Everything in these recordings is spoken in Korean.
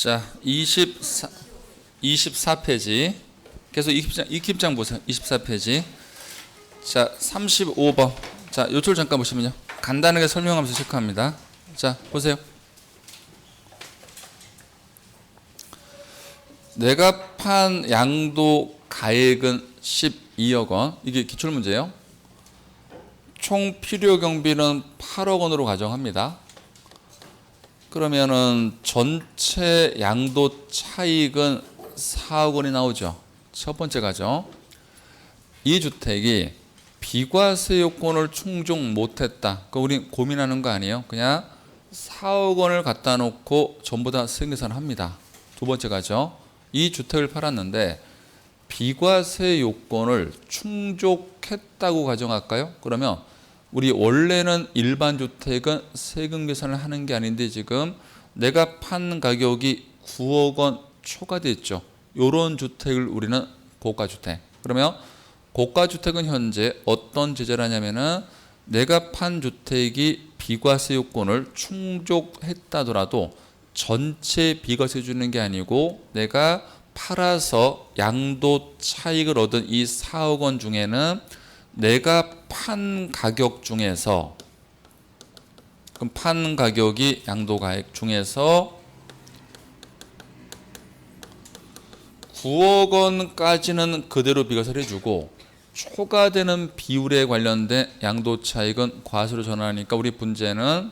자, 24페이지. 계속 익힘장 보세요. 24페이지. 자, 35번. 자, 요출 잠깐 보시면요. 간단하게 설명하면서 체크합니다. 자, 보세요. 내가 판 양도 가액은 12억 원. 이게 기출문제예요. 총 필요 경비는 8억 원으로 가정합니다. 그러면은 전체 양도 차익은 4억 원이 나오죠. 첫 번째 가정. 이 주택이 비과세 요건을 충족 못했다. 그 우리 고민하는 거 아니에요. 그냥 4억 원을 갖다 놓고 전부 다 세금계산을 합니다. 두 번째 가정. 이 주택을 팔았는데 비과세 요건을 충족했다고 가정할까요? 그러면 우리 원래는 일반 주택은 세금 계산을 하는 게 아닌데 지금 내가 판 가격이 9억 원 초과됐죠. 이런 주택을 우리는 고가주택. 그러면 고가주택은 현재 어떤 제재를 하냐면은 내가 판 주택이 비과세 요건을 충족했다더라도 전체 비과세 주는 게 아니고 내가 팔아서 양도 차익을 얻은 이 4억 원 중에는 내가 판 가격 중에서, 그럼 판 가격이 양도가액 중에서 9억 원까지는 그대로 비과세를 해주고 초과되는 비율에 관련된 양도 차익은 과세로 전환하니까 우리 분자는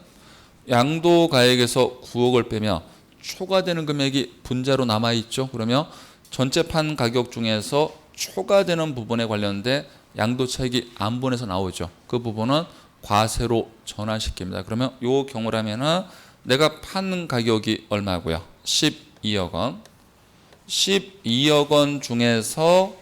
양도가액에서 9억을 빼면 초과되는 금액이 분자로 남아있죠. 그러면 전체 판 가격 중에서 초과되는 부분에 관련된 양도 차익이 안분해서 나오죠. 그 부분은 과세로 전환시킵니다. 그러면 이 경우라면은 내가 판 가격이 얼마고요? 12억 원. 12억 원 중에서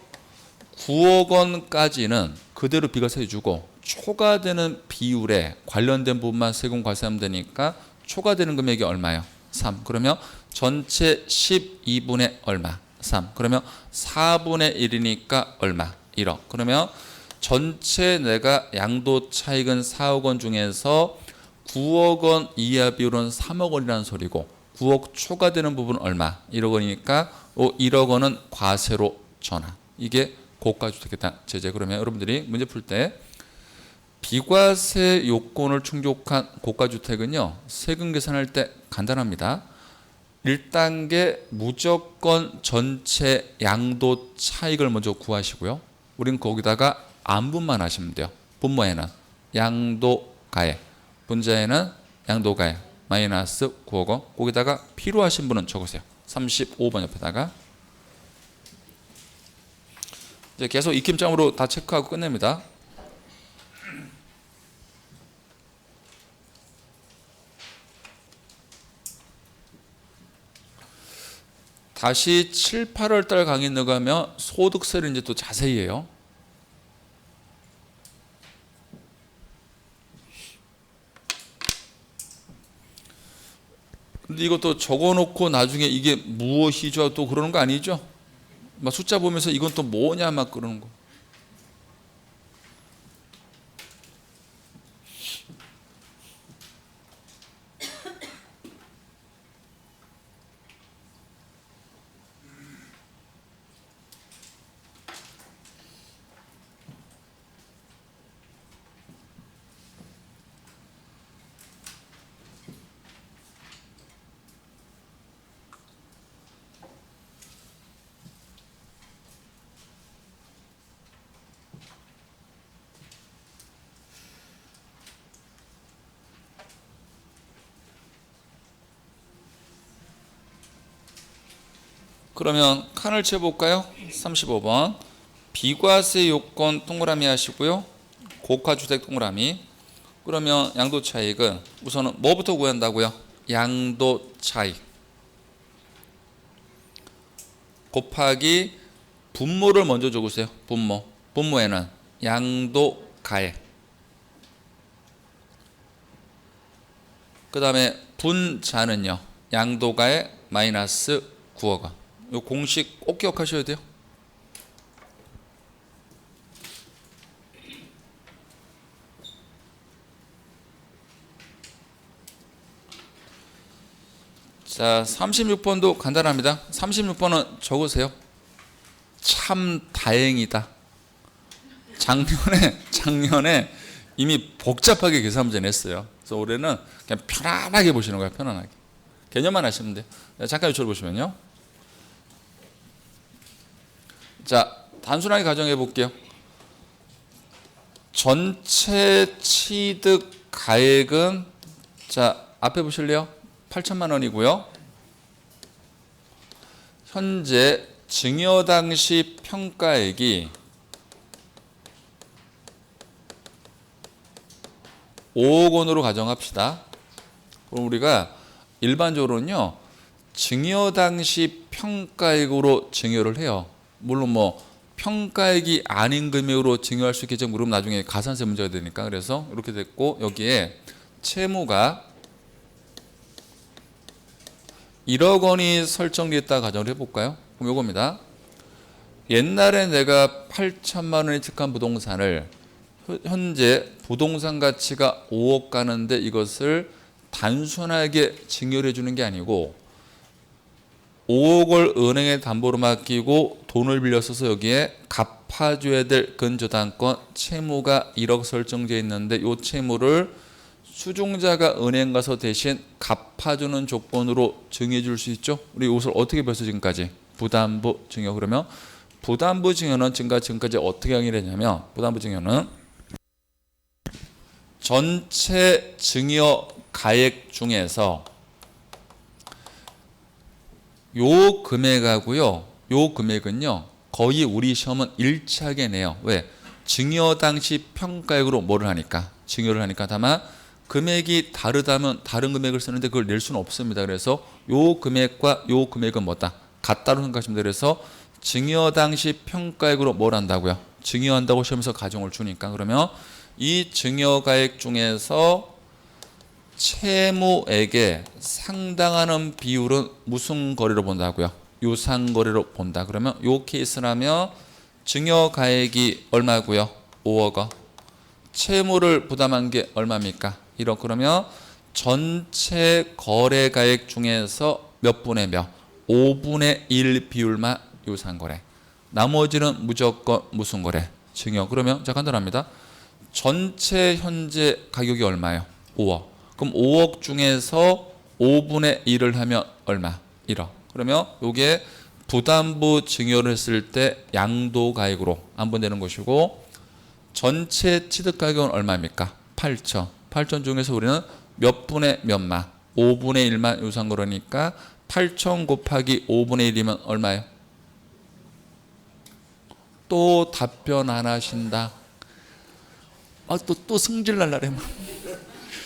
9억 원까지는 그대로 비과세 해주고 초과되는 비율에 관련된 부분만 세금 과세하면 되니까 초과되는 금액이 얼마예요? 3. 그러면 전체 12분의 얼마? 3. 그러면 4분의 1이니까 얼마? 1억. 그러면 전체 내가 양도 차익은 4억 원 중에서 9억 원 이하 비율은 3억 원이라는 소리고 9억 초과되는 부분은 얼마? 1억 원이니까 1억 원은 과세로 전환. 이게 고가주택에 대한 제재. 그러면 여러분들이 문제 풀 때 비과세 요건을 충족한 고가주택은요 세금 계산할 때 간단합니다. 1단계 무조건 전체 양도 차익을 먼저 구하시고요. 우린 거기다가 안분만 하시면 돼요. 분모에는 양도가액, 분자에는 양도가액 마이너스 9억 원. 거기다가 필요하신 분은 적으세요. 35번 옆에다가. 이제 계속 익힘장으로 다 체크하고 끝냅니다. 다시 7, 8월 달 강의 나가면 소득세를 이제 또 자세히 해요. 근데 이것도 적어놓고 나중에 이게 무엇이죠? 또 그러는 거 아니죠? 막 숫자 보면서 이건 또 뭐냐 막 그러는 거. 그러면 칸을 채볼까요? 35번. 비과세 요건 동그라미 하시고요. 고가주택 동그라미. 그러면 양도 차익은 우선은 뭐부터 구한다고요? 양도 차익 곱하기 분모를 먼저 적으세요. 분모. 분모에는 양도가액. 그 다음에 분자는요. 양도가액 마이너스 9억 원. 이 공식 꼭 기억하셔야 돼요. 자, 36번도 간단합니다. 36번은 적으세요. 참 다행이다. 작년에 이미 복잡하게 계산 문제 냈어요. 그래서 올해는 그냥 편안하게 보시는 거예요. 편안하게. 개념만 하시면 돼요. 잠깐 이쪽으로 보시면요. 자, 단순하게 가정해 볼게요. 전체 취득 가액은 자, 앞에 보실래요? 8천만 원이고요. 현재 증여 당시 평가액이 5억 원으로 가정합시다. 그럼 우리가 일반적으로는요, 증여 당시 평가액으로 증여를 해요. 물론 뭐 평가액이 아닌 금액으로 증여할 수 있겠죠. 그럼 나중에 가산세 문제가 되니까. 그래서 이렇게 됐고, 여기에 채무가 1억 원이 설정됐다 가정을 해볼까요? 그럼 요겁니다. 옛날에 내가 8천만 원에 취득한 부동산을 현재 부동산 가치가 5억 가는데 이것을 단순하게 증여를 해주는 게 아니고 5억을 은행에 담보로 맡기고 돈을 빌려 써서 여기에 갚아줘야 될 근저당권 채무가 1억 설정되어 있는데 이 채무를 수중자가 은행 가서 대신 갚아주는 조건으로 증여해 줄 수 있죠. 우리 이것을 어떻게 배웠어 지금까지? 부담부 증여. 그러면 부담부 증여는 지금까지 어떻게 항의를 했냐면 부담부 증여는 전체 증여 가액 중에서 요 금액하고요. 요 금액은요. 거의 우리 시험은 일치하게 내요. 왜? 증여 당시 평가액으로 뭐를 하니까? 증여를 하니까. 다만 금액이 다르다면 다른 금액을 쓰는데 그걸 낼 수는 없습니다. 그래서 요 금액과 요 금액은 뭐다? 같다고 생각하시면 돼요. 그래서 증여 당시 평가액으로 뭘 한다고요? 증여한다고 시험에서 가정을 주니까. 그러면 이 증여가액 중에서 채무액에 상당하는 비율은 무슨 거래로 본다고요? 유상거래로 본다. 그러면 이 케이스라면 증여가액이 얼마고요? 5억 원. 채무를 부담한 게 얼마입니까? 1억. 그러면 전체 거래가액 중에서 몇 분의 몇? 5분의 1 비율만 유상거래. 나머지는 무조건 무슨 거래? 증여. 그러면 자 간단합니다. 전체 현재 가격이 얼마예요? 5억. 그럼 5억 중에서 5분의 1을 하면 얼마? 1억. 그러면 이게 부담부 증여를 했을 때 양도가액으로 안분되는 것이고 전체 취득가격은 얼마입니까? 8천. 8천 중에서 우리는 몇 분의 몇만? 5분의 1만 유상거래니까 8천 곱하기 5분의 1이면 얼마예요? 또 답변 안 하신다. 또 승질 날라래.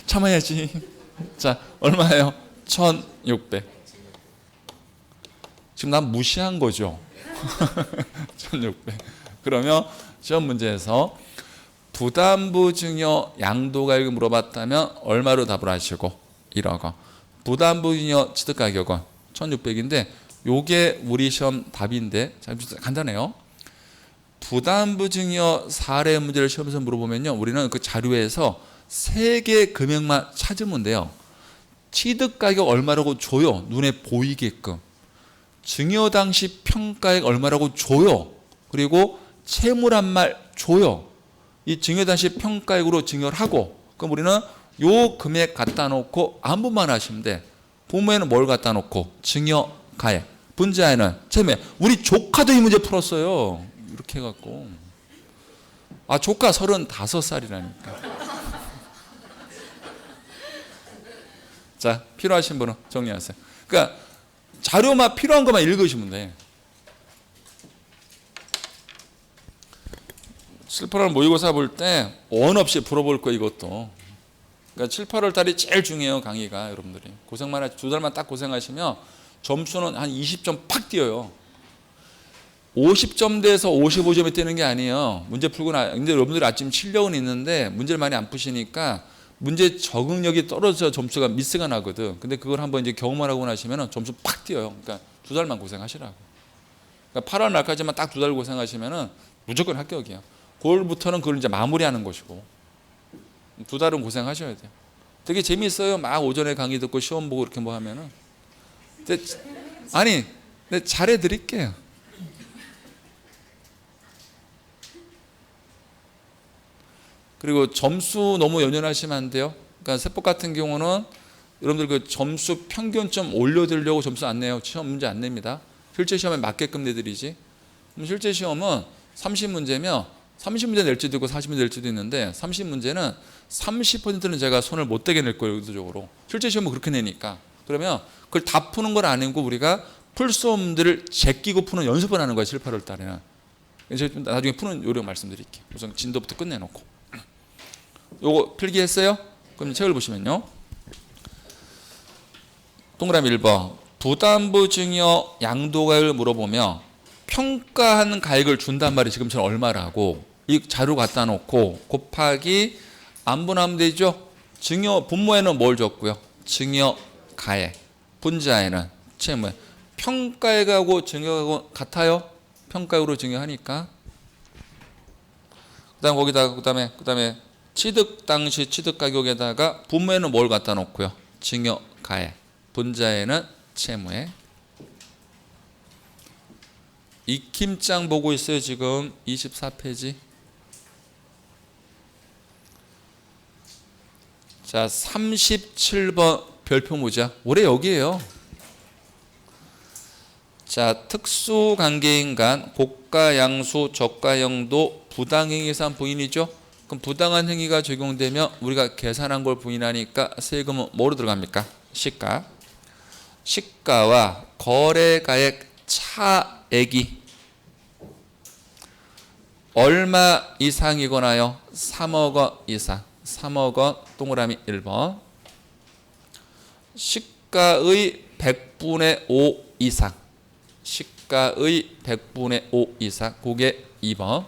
참아야지. 자, 얼마예요? 1600. 지금 난 무시한 거죠. 1600. 그러면 시험 문제에서 부담부 증여 양도가액을 물어봤다면 얼마로 답을 하시고 1억 원. 부담부 증여 취득가격은 1600인데 요게 우리 시험 답인데 자, 간단해요. 부담부 증여 사례 문제를 시험에서 물어보면요. 우리는 그 자료에서 3개 금액만 찾으면 돼요. 취득가격 얼마라고 줘요. 눈에 보이게끔. 증여 당시 평가액 얼마라고 줘요. 그리고 채무란 말 줘요. 이 증여 당시 평가액으로 증여를 하고 그럼 우리는 요 금액 갖다 놓고 안분만 하시면 돼. 부모에는 뭘 갖다 놓고 증여 가액. 분자에는 채무. 우리 조카도 이 문제 풀었어요. 이렇게 해갖고 조카 35살이라니까. 자, 필요하신 분은 정리하세요. 그러니까 자료만 필요한 것만 읽으시면 돼. 7, 8월 모의고사 볼 때 원 없이 풀어볼 거 이것도. 그러니까 7, 8월 달이 제일 중요해요. 강의가 여러분들이. 고생만 하시 2달만 딱 고생하시면 점수는 한 20점 팍 뛰어요. 50점 대에서 55점이 뛰는 게 아니에요. 문제 풀고 근데 여러분들이 아침 실력은 있는데 문제를 많이 안 푸시니까 문제 적응력이 떨어져서 점수가 미스가 나거든. 근데 그걸 한번 이제 경험을 하고 나시면 점수 팍 뛰어요. 그러니까 2달만 고생하시라고. 그러니까 8월 말까지만 딱 2달 고생하시면은 무조건 합격이에요. 9월부터는 그걸 이제 마무리하는 것이고 2달은 고생하셔야 돼요. 되게 재미있어요. 막 오전에 강의 듣고 시험 보고 이렇게 뭐 하면은 아니, 네, 잘해드릴게요. 그리고 점수 너무 연연하시면 안 돼요. 그러니까 세법 같은 경우는 여러분들 그 점수 평균점 올려드리려고 점수 안 내요. 시험 문제 안 냅니다. 실제 시험에 맞게끔 내드리지. 그럼 실제 시험은 30문제면 30문제 낼지도 있고 40문제 낼지도 있는데 30문제는 30%는 제가 손을 못 대게 낼 거예요. 의도적으로. 실제 시험은 그렇게 내니까. 그러면 그걸 다 푸는 건 아니고 우리가 풀 수 없는 문제를 제끼고 푸는 연습을 하는 거예요. 7, 8월 달에는. 제가 나중에 푸는 요령 말씀드릴게요. 우선 진도부터 끝내놓고. 요거 필기했어요? 그럼 책을 보시면요. 동그라미 1번. 부담부 증여 양도가액을 물어보며 평가한 가액을 준단 말이 지금처럼 얼마라고 이 자료 갖다 놓고 곱하기 안 분하면 되죠. 증여 분모에는 뭘 줬고요. 증여 가액. 분자에는 채무에. 평가액하고 증여하고 같아요. 평가액으로 증여하니까. 그다음에 취득 당시 취득 가격에다가 분모에는 뭘 갖다 놓고요. 증여 가액. 분자에는 채무에. 익힘장 보고 있어요. 지금 24페이지. 자, 37번 별표모자. 올해 여기에요. 자, 특수관계인 간 고가 양수 저가 영도 부당행위 예산 부인이죠. 그럼 부당한 행위가 적용되면 우리가 계산한 걸 부인하니까 세금은 뭐로 들어갑니까? 시가. 시가와 거래가액 차액이 얼마 이상이거나요? 3억 원 이상. 3억 원 동그라미 1번. 시가의 100분의 5 이상. 시가의 100분의 5 이상. 그게 2번.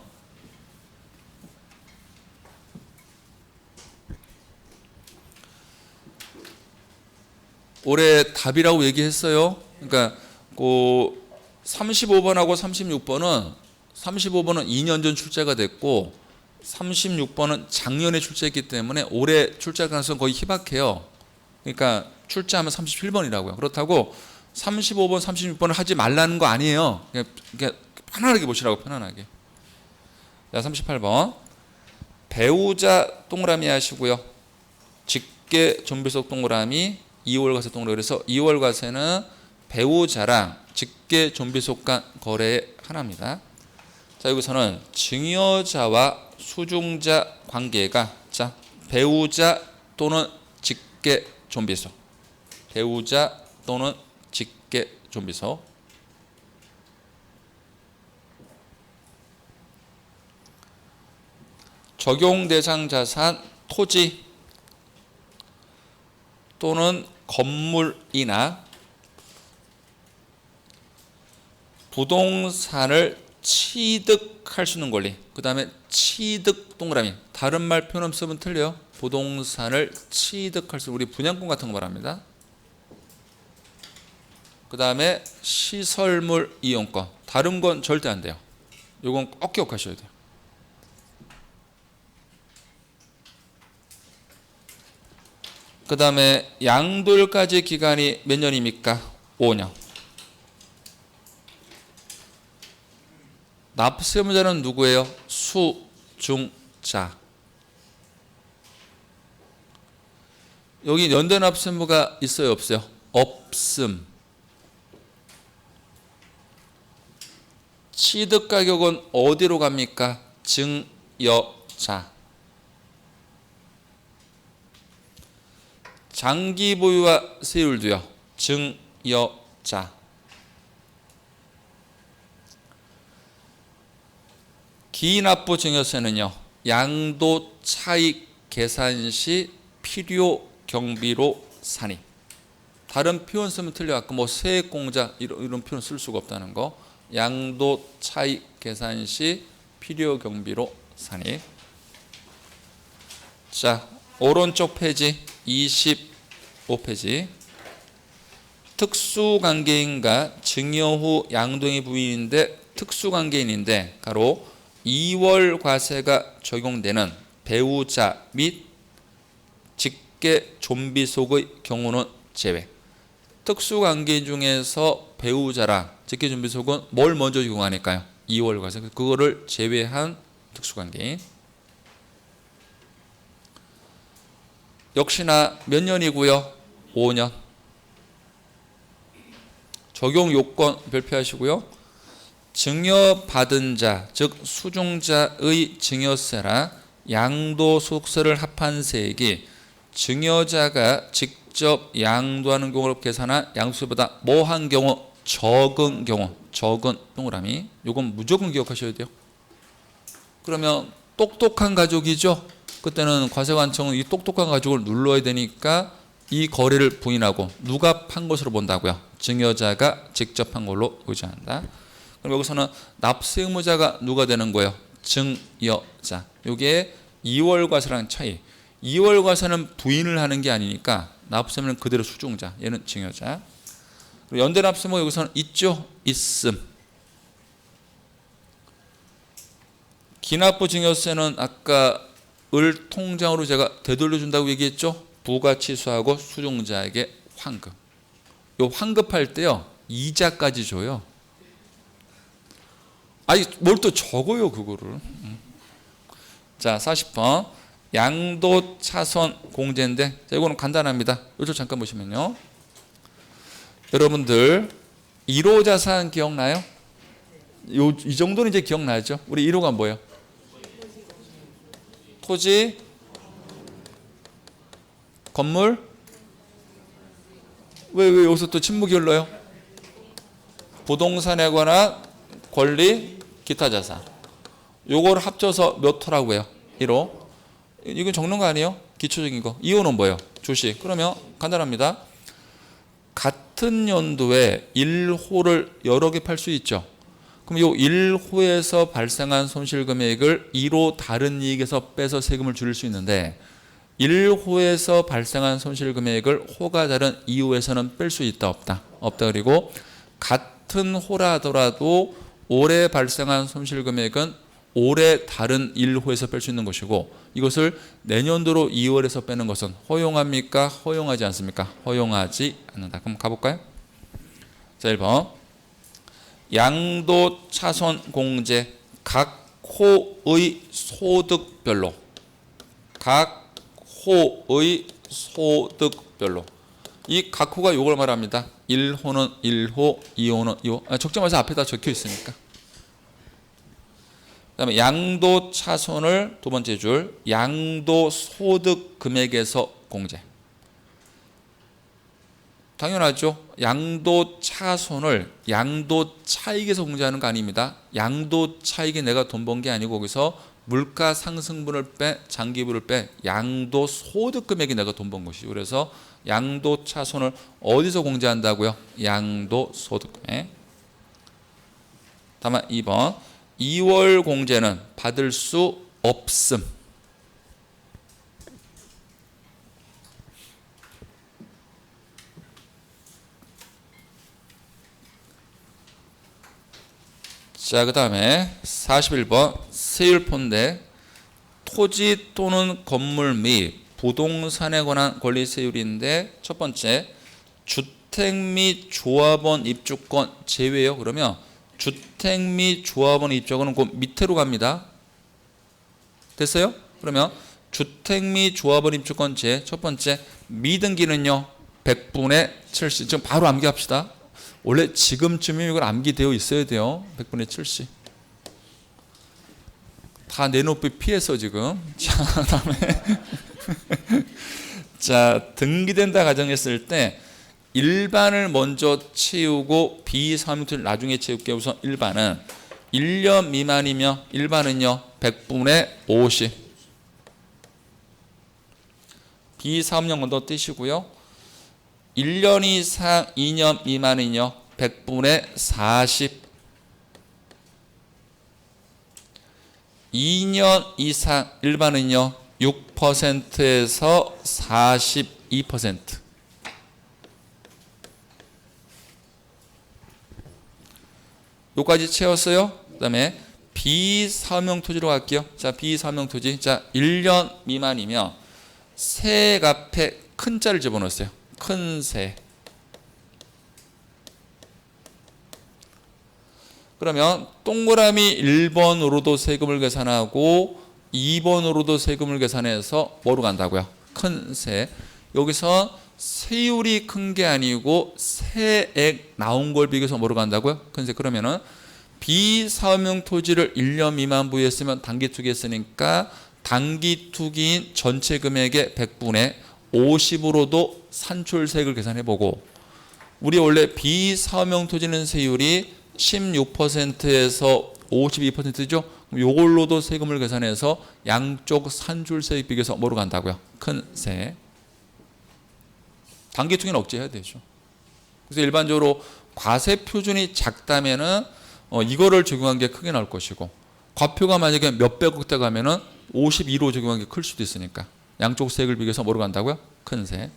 올해 답이라고 얘기했어요. 그러니까 그 35번하고 36번은 35번은 2년 전 출제가 됐고 36번은 작년에 출제했기 때문에 올해 출제 가능성 거의 희박해요. 그러니까 출제하면 37번이라고요. 그렇다고 35번, 36번을 하지 말라는 거 아니에요. 그냥 편안하게 보시라고, 편안하게. 자, 38번. 배우자 동그라미 하시고요. 직계 존비속 동그라미 2월 과세 동그라미. 그래서 2월 과세는 배우자랑 직계 존비속 간 거래의 하나입니다. 자, 여기서는 증여자와 수중자 관계가 자, 배우자 또는 직계 존비속. 배우자 또는 직계 존비속. 적용 대상 자산 토지 또는 건물이나 부동산을 취득할 수 있는 권리. 그 다음에 취득 동그라미. 다른 말 표현 쓰면 틀려요. 부동산을 취득할 수 있는, 우리 분양권 같은 거 말합니다. 그 다음에 시설물 이용권. 다른 건 절대 안 돼요. 이건 꼭 기억하셔야 돼요. 그 다음에 양도일까지 기간이 몇 년입니까? 5년. 납세의무자는 누구예요? 수중자. 여기 연대납세의무가 있어요? 없어요? 없음. 취득가격은 어디로 갑니까? 증여자. 장기 보유와 세율도요. 증여자. 기납부 증여세는요. 양도 차익 계산 시 필요 경비로 산입. 다른 표현 쓰면 틀려. 아까 뭐 세액공자 이런 표현 쓸 수가 없다는 거. 양도 차익 계산 시 필요 경비로 산입. 자, 오른쪽 페이지 25페이지. 특수관계인과 증여 후 양도행위 부인인데 특수관계인인데 가로 2월 과세가 적용되는 배우자 및 직계 존비속의 경우는 제외. 특수관계 중에서 배우자랑 직계준비속은 뭘 먼저 적용하니까요? 2월 과세. 그거를 제외한 특수관계인. 역시나 몇 년이고요? 5년. 적용 요건 별표하시고요. 증여받은 자, 즉 수중자의 증여세라 양도소득세를 합한 세액이 증여자가 직접 양도하는 경우를 계산한 양도세보다 뭐한 경우? 적은 경우. 적은 동그라미. 요건 무조건 기억하셔야 돼요. 그러면 똑똑한 가족이죠. 그때는 과세관청은 이 똑똑한 가족을 눌러야 되니까 이 거래를 부인하고 누가 판 것으로 본다고요? 증여자가 직접 한 걸로 의존한다. 그럼 여기서는 납세 의무자가 누가 되는 거예요? 증여자. 이게 2월 과세랑 차이. 2월 과세는 부인을 하는 게 아니니까 납세는 그대로 수중자. 얘는 증여자. 그리고 연대 납세모 여기서는 있죠? 있음. 기납부 증여세는 아까 을 통장으로 제가 되돌려준다고 얘기했죠? 부가치수하고 수중자에게 환급. 요 환급할 때요. 이자까지 줘요. 아니 뭘 또 적어요 그거를. 자 40번 양도 차손 공제인데 자, 이거는 간단합니다. 이쪽 잠깐 보시면요. 여러분들 1호 자산 기억나요? 이 정도는 이제 기억나죠? 우리 1호가 뭐예요? 토지, 건물. 왜 여기서 또 침묵이 흘러요? 부동산에 관한 권리, 기타 자산. 요걸 합쳐서 몇 호라고 해요? 1호. 이건 적는 거 아니에요? 기초적인 거. 2호는 뭐예요? 주식. 그러면 간단합니다. 같은 연도에 1호를 여러 개 팔 수 있죠. 그럼 요 1호에서 발생한 손실 금액을 2호 다른 이익에서 빼서 세금을 줄일 수 있는데 1호에서 발생한 손실 금액을 호가 다른 2호에서는 뺄 수 있다 없다? 없다. 그리고 같은 호라 하더라도 올해 발생한 손실 금액은 올해 다른 1호에서 뺄 수 있는 것이고 이것을 내년도로 2월에서 빼는 것은 허용합니까? 허용하지 않습니까? 허용하지 않는다. 그럼 가볼까요? 자 1번 양도 차손 공제 각 호의 소득별로 각 호의 소득별로 이 각 호가 이걸 말합니다. 1호는 1호, 2호는 2호. 적점에서 앞에다 적혀 있으니까. 그 다음에 양도 차손을 두 번째 줄 양도 소득 금액에서 공제. 당연하죠. 양도 차손을 양도 차익에서 공제하는 거 아닙니다. 양도 차익에 내가 돈 번 게 아니고 거기서 물가 상승분을 빼 장기부를 빼 양도 소득 금액이 내가 돈 번 것이죠. 그래서 양도 차손을 어디서 공제한다고요? 양도 소득 금액. 다만 2번 2월 공제는 받을 수 없음. 자, 그 다음에 41번 세율포인데 토지 또는 건물 및 부동산에 관한 권리세율인데 첫 번째 주택 및 조합원 입주권 제외요. 그러면 주택 및 조합원 입주권은 그 밑으로 갑니다. 됐어요? 그러면 주택 및 조합원 입주권 제 첫 번째 미등기는요 100분의 70. 지금 바로 암기합시다. 원래 지금쯤이면 이걸 암기되어 있어야 돼요. 100분의 70. 다 내놓기 피해서 지금. 자, 다음에 자 등기된다 가정했을 때 일반을 먼저 채우고 비사무를 나중에 채울게요. 우선 일반은 1년 미만이면 일반은요 100분의 50. 비사업령 먼저 떼시고요. 1년 이상 2년 미만은요 100분의 40. 2년 이상 일반은요 6%에서 42%. 요까지 채웠어요. 그 다음에 비사업용 토지로 갈게요. 자, 비사업용 토지. 자, 1년 미만이면 세액 앞에 큰 자를 집어넣었어요. 큰 세. 그러면 동그라미 1번으로도 세금을 계산하고 2번으로도 세금을 계산해서 뭐로 간다고요? 큰 세. 여기서 세율이 큰 게 아니고 세액 나온 걸 비교해서 뭐로 간다고요? 큰 세. 그러면은 비사업용 토지를 1년 미만 부여했으면 단기 투기했으니까 단기 투기인 전체 금액의 100분의 50으로도 산출세액을 계산해보고, 우리 원래 비사업용 토지는 세율이 16%에서 52%죠. 요걸로도 세금을 계산해서 양쪽 산출세액 비교해서 뭐로 간다고요? 큰 세. 단기 투기는 억제해야 되죠. 그래서 일반적으로 과세 표준이 작다면은 이거를 적용한 게 크게 나올 것이고, 과표가 만약에 몇백억대 가면은 52로 적용한 게 클 수도 있으니까 양쪽 세액을 비교해서 뭐로 간다고요? 큰 세.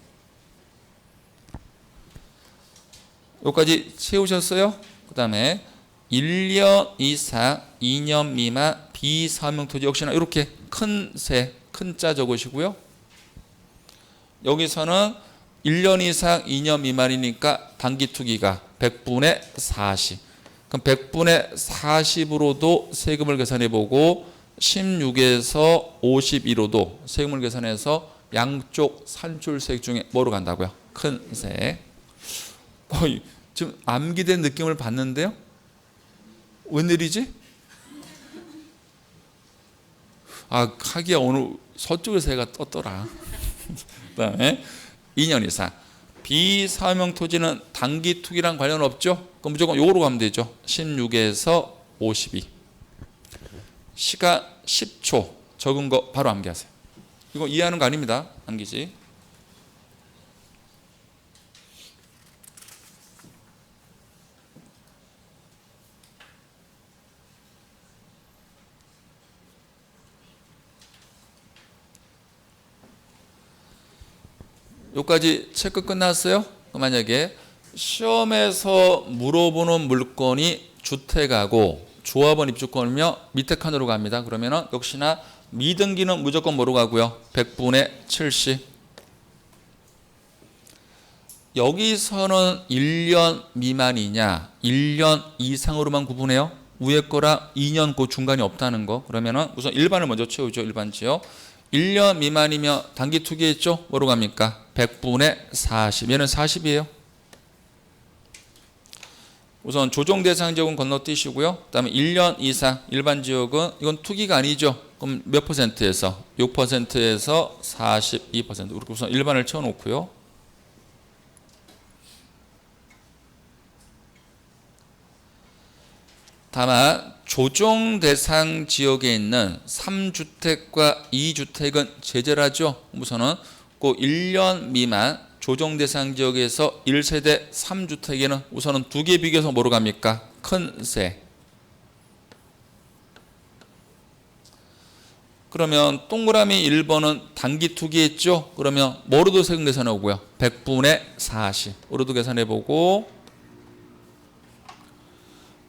여기까지 채우셨어요? 그 다음에 1년 이상 2년 미만 비사업용 토지 역시나 이렇게 큰 세, 큰 자 적으시고요. 여기서는 1년 이상 2년 미만이니까 단기 투기가 100분의 40. 그럼 100분의 40으로도 세금을 계산해보고 16에서 52로도 세금을 계산해서 양쪽 산출세액 중에 뭐로 간다고요? 큰 세. 지금 암기된 느낌을 받는데요? 웬일이지? 카기야 오늘 서쪽에서 해가 떴더라. 그 다음에 2년 이상 비사업용 토지는 단기 투기랑 관련 없죠? 그럼 무조건 요거로 가면 되죠. 16에서 52. 시간 10초 적은 거 바로 암기하세요. 이거 이해하는 거 아닙니다. 암기지. 여기까지 체크 끝났어요? 만약에 시험에서 물어보는 물건이 주택하고 조합원 입주권이며 밑에 칸으로 갑니다. 그러면은 역시나 미등기는 무조건 뭐로 가고요? 100분의 70. 여기서는 1년 미만이냐 1년 이상으로만 구분해요. 위에 거랑 2년 그 중간이 없다는 거. 그러면은 우선 일반을 먼저 채우죠. 일반지요. 1년 미만이면 단기 투기했죠? 뭐로 갑니까? 100분의 40. 얘는 40이에요. 우선 조정 대상 지역은 건너뛰시고요. 그 다음에 1년 이상 일반 지역은 이건 투기가 아니죠. 그럼 몇 퍼센트에서? 6%에서 42%. 이렇게 우선 일반을 채워놓고요. 다만 조정 대상 지역에 있는 3주택과 2주택은 제재를 하죠. 우선은 그 1년 미만 조정 대상 지역에서 1세대 3주택에는 우선은 두 개 비교해서 뭐로 갑니까? 큰 세. 그러면 동그라미 1번은 단기 투기했죠. 그러면 뭐로도 세금 계산해 오고요. 100분의 40. 으로도 계산해 보고,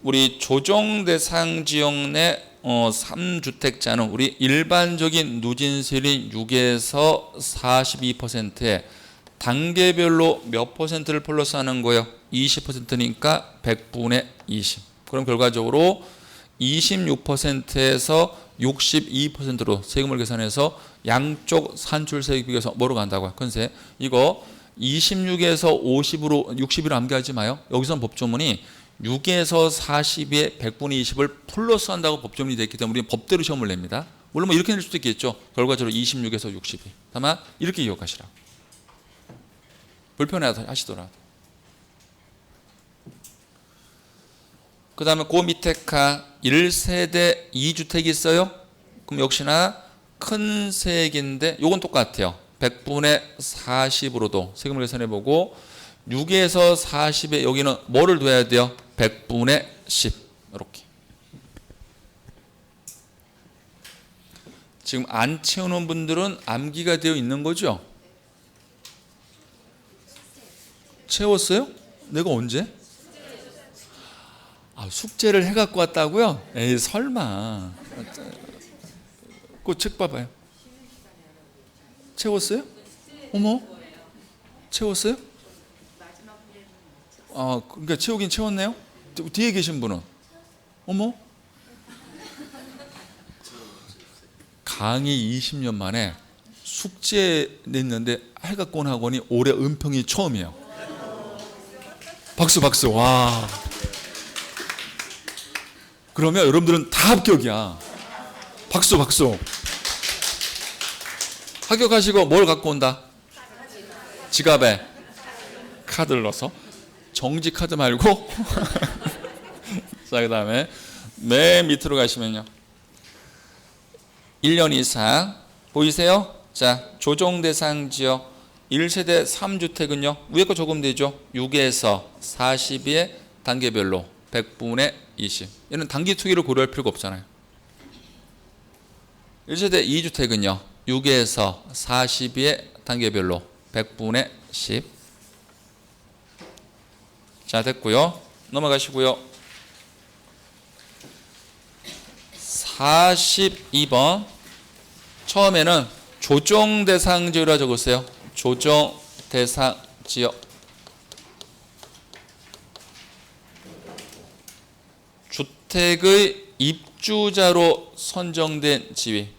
우리 조정 대상 지역 내 3주택자는 우리 일반적인 누진세율이 6에서 42%에 단계별로 몇 퍼센트를 플러스 하는 거예요? 20%니까 100분의 20. 그럼 결과적으로 26%에서 62%로 세금을 계산해서 양쪽 산출세액 비교해서 뭐로 간다고요? 큰세. 이거 26에서 50으로 60으로 암기하지 마요. 여기선 법조문이 6에서 40에 100분의 20을 플러스 한다고 법조문이 되어 있기 때문에 우리는 법대로 시험을 냅니다. 물론 뭐 이렇게 낼 수도 있겠죠. 결과적으로 26에서 62. 다만 이렇게 기억하시라. 불편해 하시더라도. 그 다음에 그 밑에 칸 1세대 2주택이 있어요. 그럼 역시나 큰 세액인데 요건 똑같아요. 100분의 40으로도 세금을 계산해보고 6에서 40에 여기는 뭐를 둬야 돼요? 100분의 10 이렇게. 지금 안 채우는 분들은 암기가 되어 있는 거죠? 채웠어요? 내가 언제? 숙제를 해갖고 왔다고요? 에이 설마. 그 책 봐봐요. 채웠어요? 어머? 채웠어요? 그러니까 채우긴 채웠네요? 뒤에 계신 분은? 어머? 강의 20년 만에 숙제 냈는데 해갖고 학원이 올해 은평이 처음이에요. 박수 박수. 와. 그러면 여러분들은 다 합격이야. 박수 박수. 합격하시고 뭘 갖고 온다? 지갑에 카드를 넣어서. 정지 카드 말고. 자, 그 다음에 맨 밑으로 가시면요, 1년 이상 보이세요? 자, 조정 대상 지역 1세대 3주택은요 위에 거 적으면 되죠. 6에서 40의 단계별로 100분의 20. 얘는 단기 투기를 고려할 필요가 없잖아요. 1세대 2주택은요 6에서 40의 단계별로 100분의 10. 자, 됐고요. 넘어가시고요. 42번 처음에는 조정 대상 지역이라고 적었어요. 조정 대상 지역. 주택의 입주자로 선정된 지위.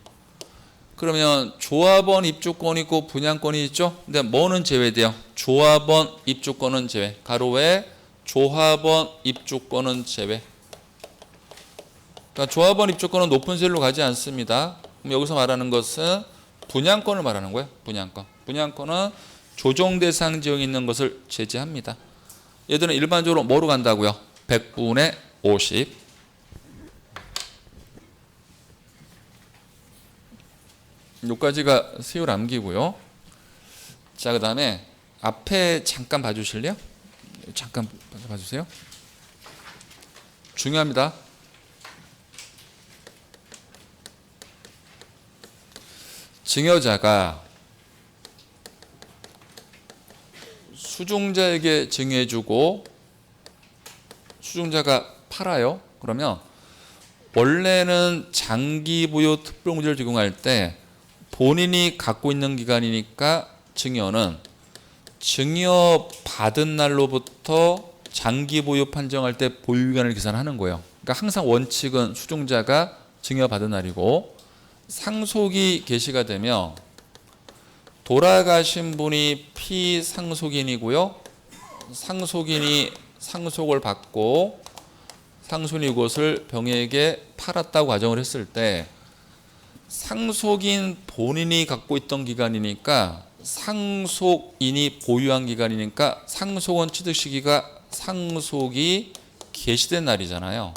그러면 조합원 입주권이 있고 분양권이 있죠. 근데 뭐는 제외돼요? 조합원 입주권은 제외. 가로에 조합원 입주권은 제외. 그러니까 조합원 입주권은 높은 세율로 가지 않습니다. 그럼 여기서 말하는 것은 분양권을 말하는 거예요. 분양권. 분양권은 조정 대상 지역에 있는 것을 제재합니다. 얘들은 일반적으로 뭐로 간다고요? 100분의 50. 여기까지가 세율 암기고요. 자, 그 다음에 앞에 잠깐 봐주실래요? 잠깐 봐주세요. 중요합니다. 증여자가 수중자에게 증여해주고 수중자가 팔아요. 그러면 원래는 장기부여 특별공제를 제공할 때 본인이 갖고 있는 기간이니까 증여는 증여 받은 날로부터 장기보유 판정할 때 보유기간을 계산하는 거예요. 그러니까 항상 원칙은 수중자가 증여 받은 날이고, 상속이 개시가 되면 돌아가신 분이 피상속인이고요. 상속인이 상속을 받고 상속인이 이것을 병에게 팔았다고 가정을 했을 때 상속인 본인이 갖고 있던 기간이니까 상속인이 보유한 기간이니까 상속원 취득 시기가 상속이 개시된 날이잖아요.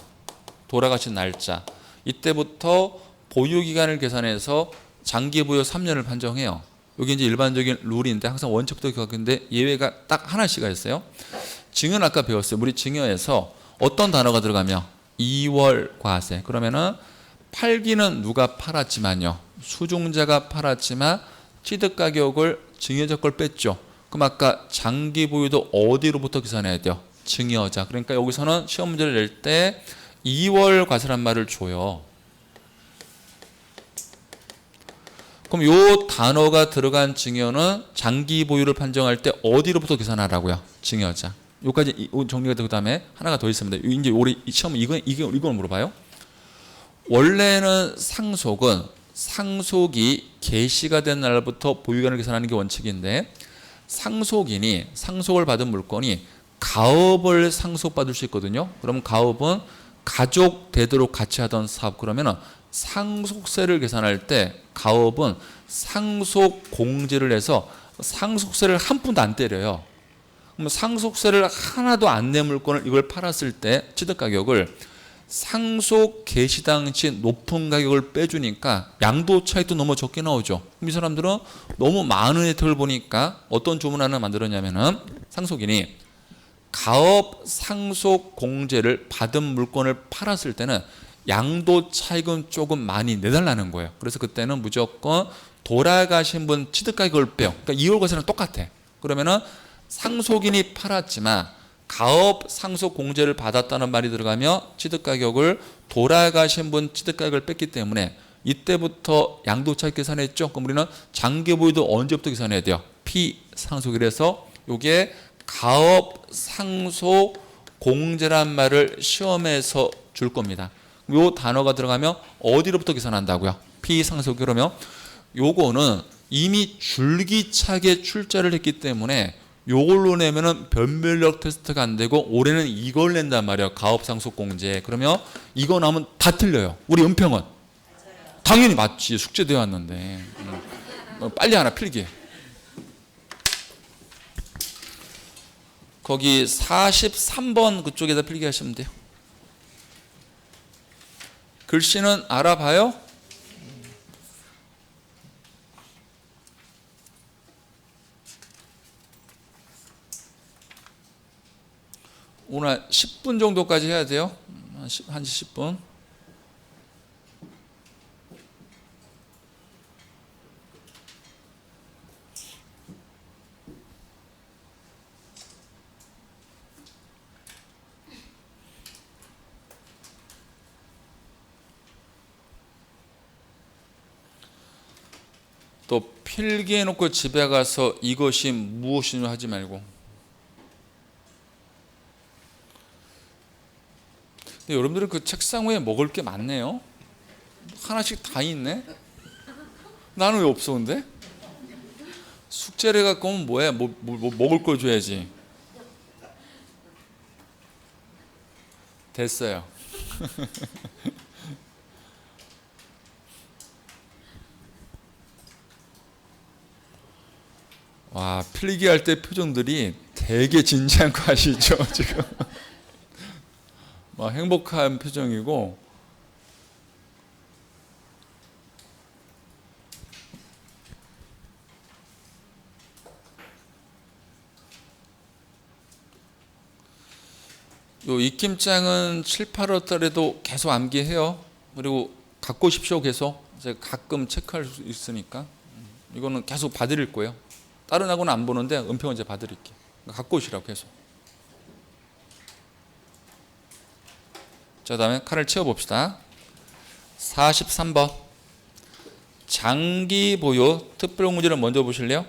돌아가신 날짜. 이때부터 보유기간을 계산해서 장기보유 3년을 판정해요. 여기 이제 일반적인 룰인데 항상 원칙도 기억하는데 예외가 딱 하나씩가 있어요. 증여는 아까 배웠어요. 우리 증여에서 어떤 단어가 들어가며 2월 과세. 그러면은 팔기는 누가 팔았지만요. 수중자가 팔았지만 취득가격을 증여자 걸 뺐죠. 그럼 아까 장기보유도 어디로부터 계산해야 돼요? 증여자. 그러니까 여기서는 시험 문제를 낼 때 2월 과세란 말을 줘요. 그럼 요 단어가 들어간 증여는 장기 보유를 판정할 때 어디로부터 계산하라고요? 증여자. 요까지 정리가 되고 그다음에 하나가 더 있습니다. 이제 우리 시험 이걸 물어봐요. 원래는 상속은 상속이 개시가 된 날부터 보유기간을 계산하는 게 원칙인데, 상속인이 상속을 받은 물건이 가업을 상속받을 수 있거든요. 그럼 가업은 가족 되도록 같이 하던 사업. 그러면은 상속세를 계산할 때 가업은 상속 공제를 해서 상속세를 한 푼도 안 때려요. 그럼 상속세를 하나도 안 낸 물건을 이걸 팔았을 때 취득가격을 상속 개시 당시 높은 가격을 빼주니까 양도 차익도 너무 적게 나오죠. 그럼 이 사람들은 너무 많은 혜택을 보니까 어떤 조문 하나 만들었냐면은 상속인이 가업 상속 공제를 받은 물건을 팔았을 때는 양도 차익은 조금 많이 내달라는 거예요. 그래서 그때는 무조건 돌아가신 분 취득가격을 빼요. 그러니까 2월 과세랑 똑같아. 그러면은 상속인이 팔았지만 가업 상속 공제를 받았다는 말이 들어가며 취득가격을 돌아가신 분 취득가격을 뺐기 때문에 이때부터 양도 차익 계산했죠. 그럼 우리는 장기 보유도 언제부터 계산해야 돼요? 피상속이라서 이게 가업 상속 공제란 말을 시험에서 줄 겁니다. 요 단어가 들어가면 어디로부터 계산한다고요? 피상속이. 그러면 요거는 이미 줄기차게 출제를 했기 때문에 요걸로 내면은 변별력 테스트가 안 되고 올해는 이걸 낸단 말이에요. 가업상속공제. 그러면 이거 나오면 다 틀려요. 우리 은평은 당연히 맞지. 숙제되어 왔는데. 빨리 하나 필기. 거기 43번 그쪽에다 필기하시면 돼요. 글씨는 알아봐요? 오늘 10분 정도까지 해야 돼요. 1시 10분. 또 필기해놓고 집에 가서 이것이 무엇이냐 하지 말고. 근데 여러분들은 그 책상 위에 먹을 게 많네요. 하나씩 다 있네. 나는 왜 없어 근데? 숙제를 갖고 오면 뭐해? 뭐 먹을 걸 줘야지. 됐어요. 와, 필기할 때 표정들이 되게 진지한 거 아시죠? 지금 막 행복한 표정이고. 요 익힘장은 7, 8월 달에도 계속 암기해요. 그리고 갖고 오십시오. 계속. 제가 가끔 체크할 수 있으니까. 이거는 계속 봐드릴 거예요. 다른 학원은 안 보는데 은평은 제가 봐드릴게요. 갖고 오시라고 계속. 자, 다음에 칼을 채워봅시다. 43번. 장기 보유 특별 문제를 먼저 보실래요?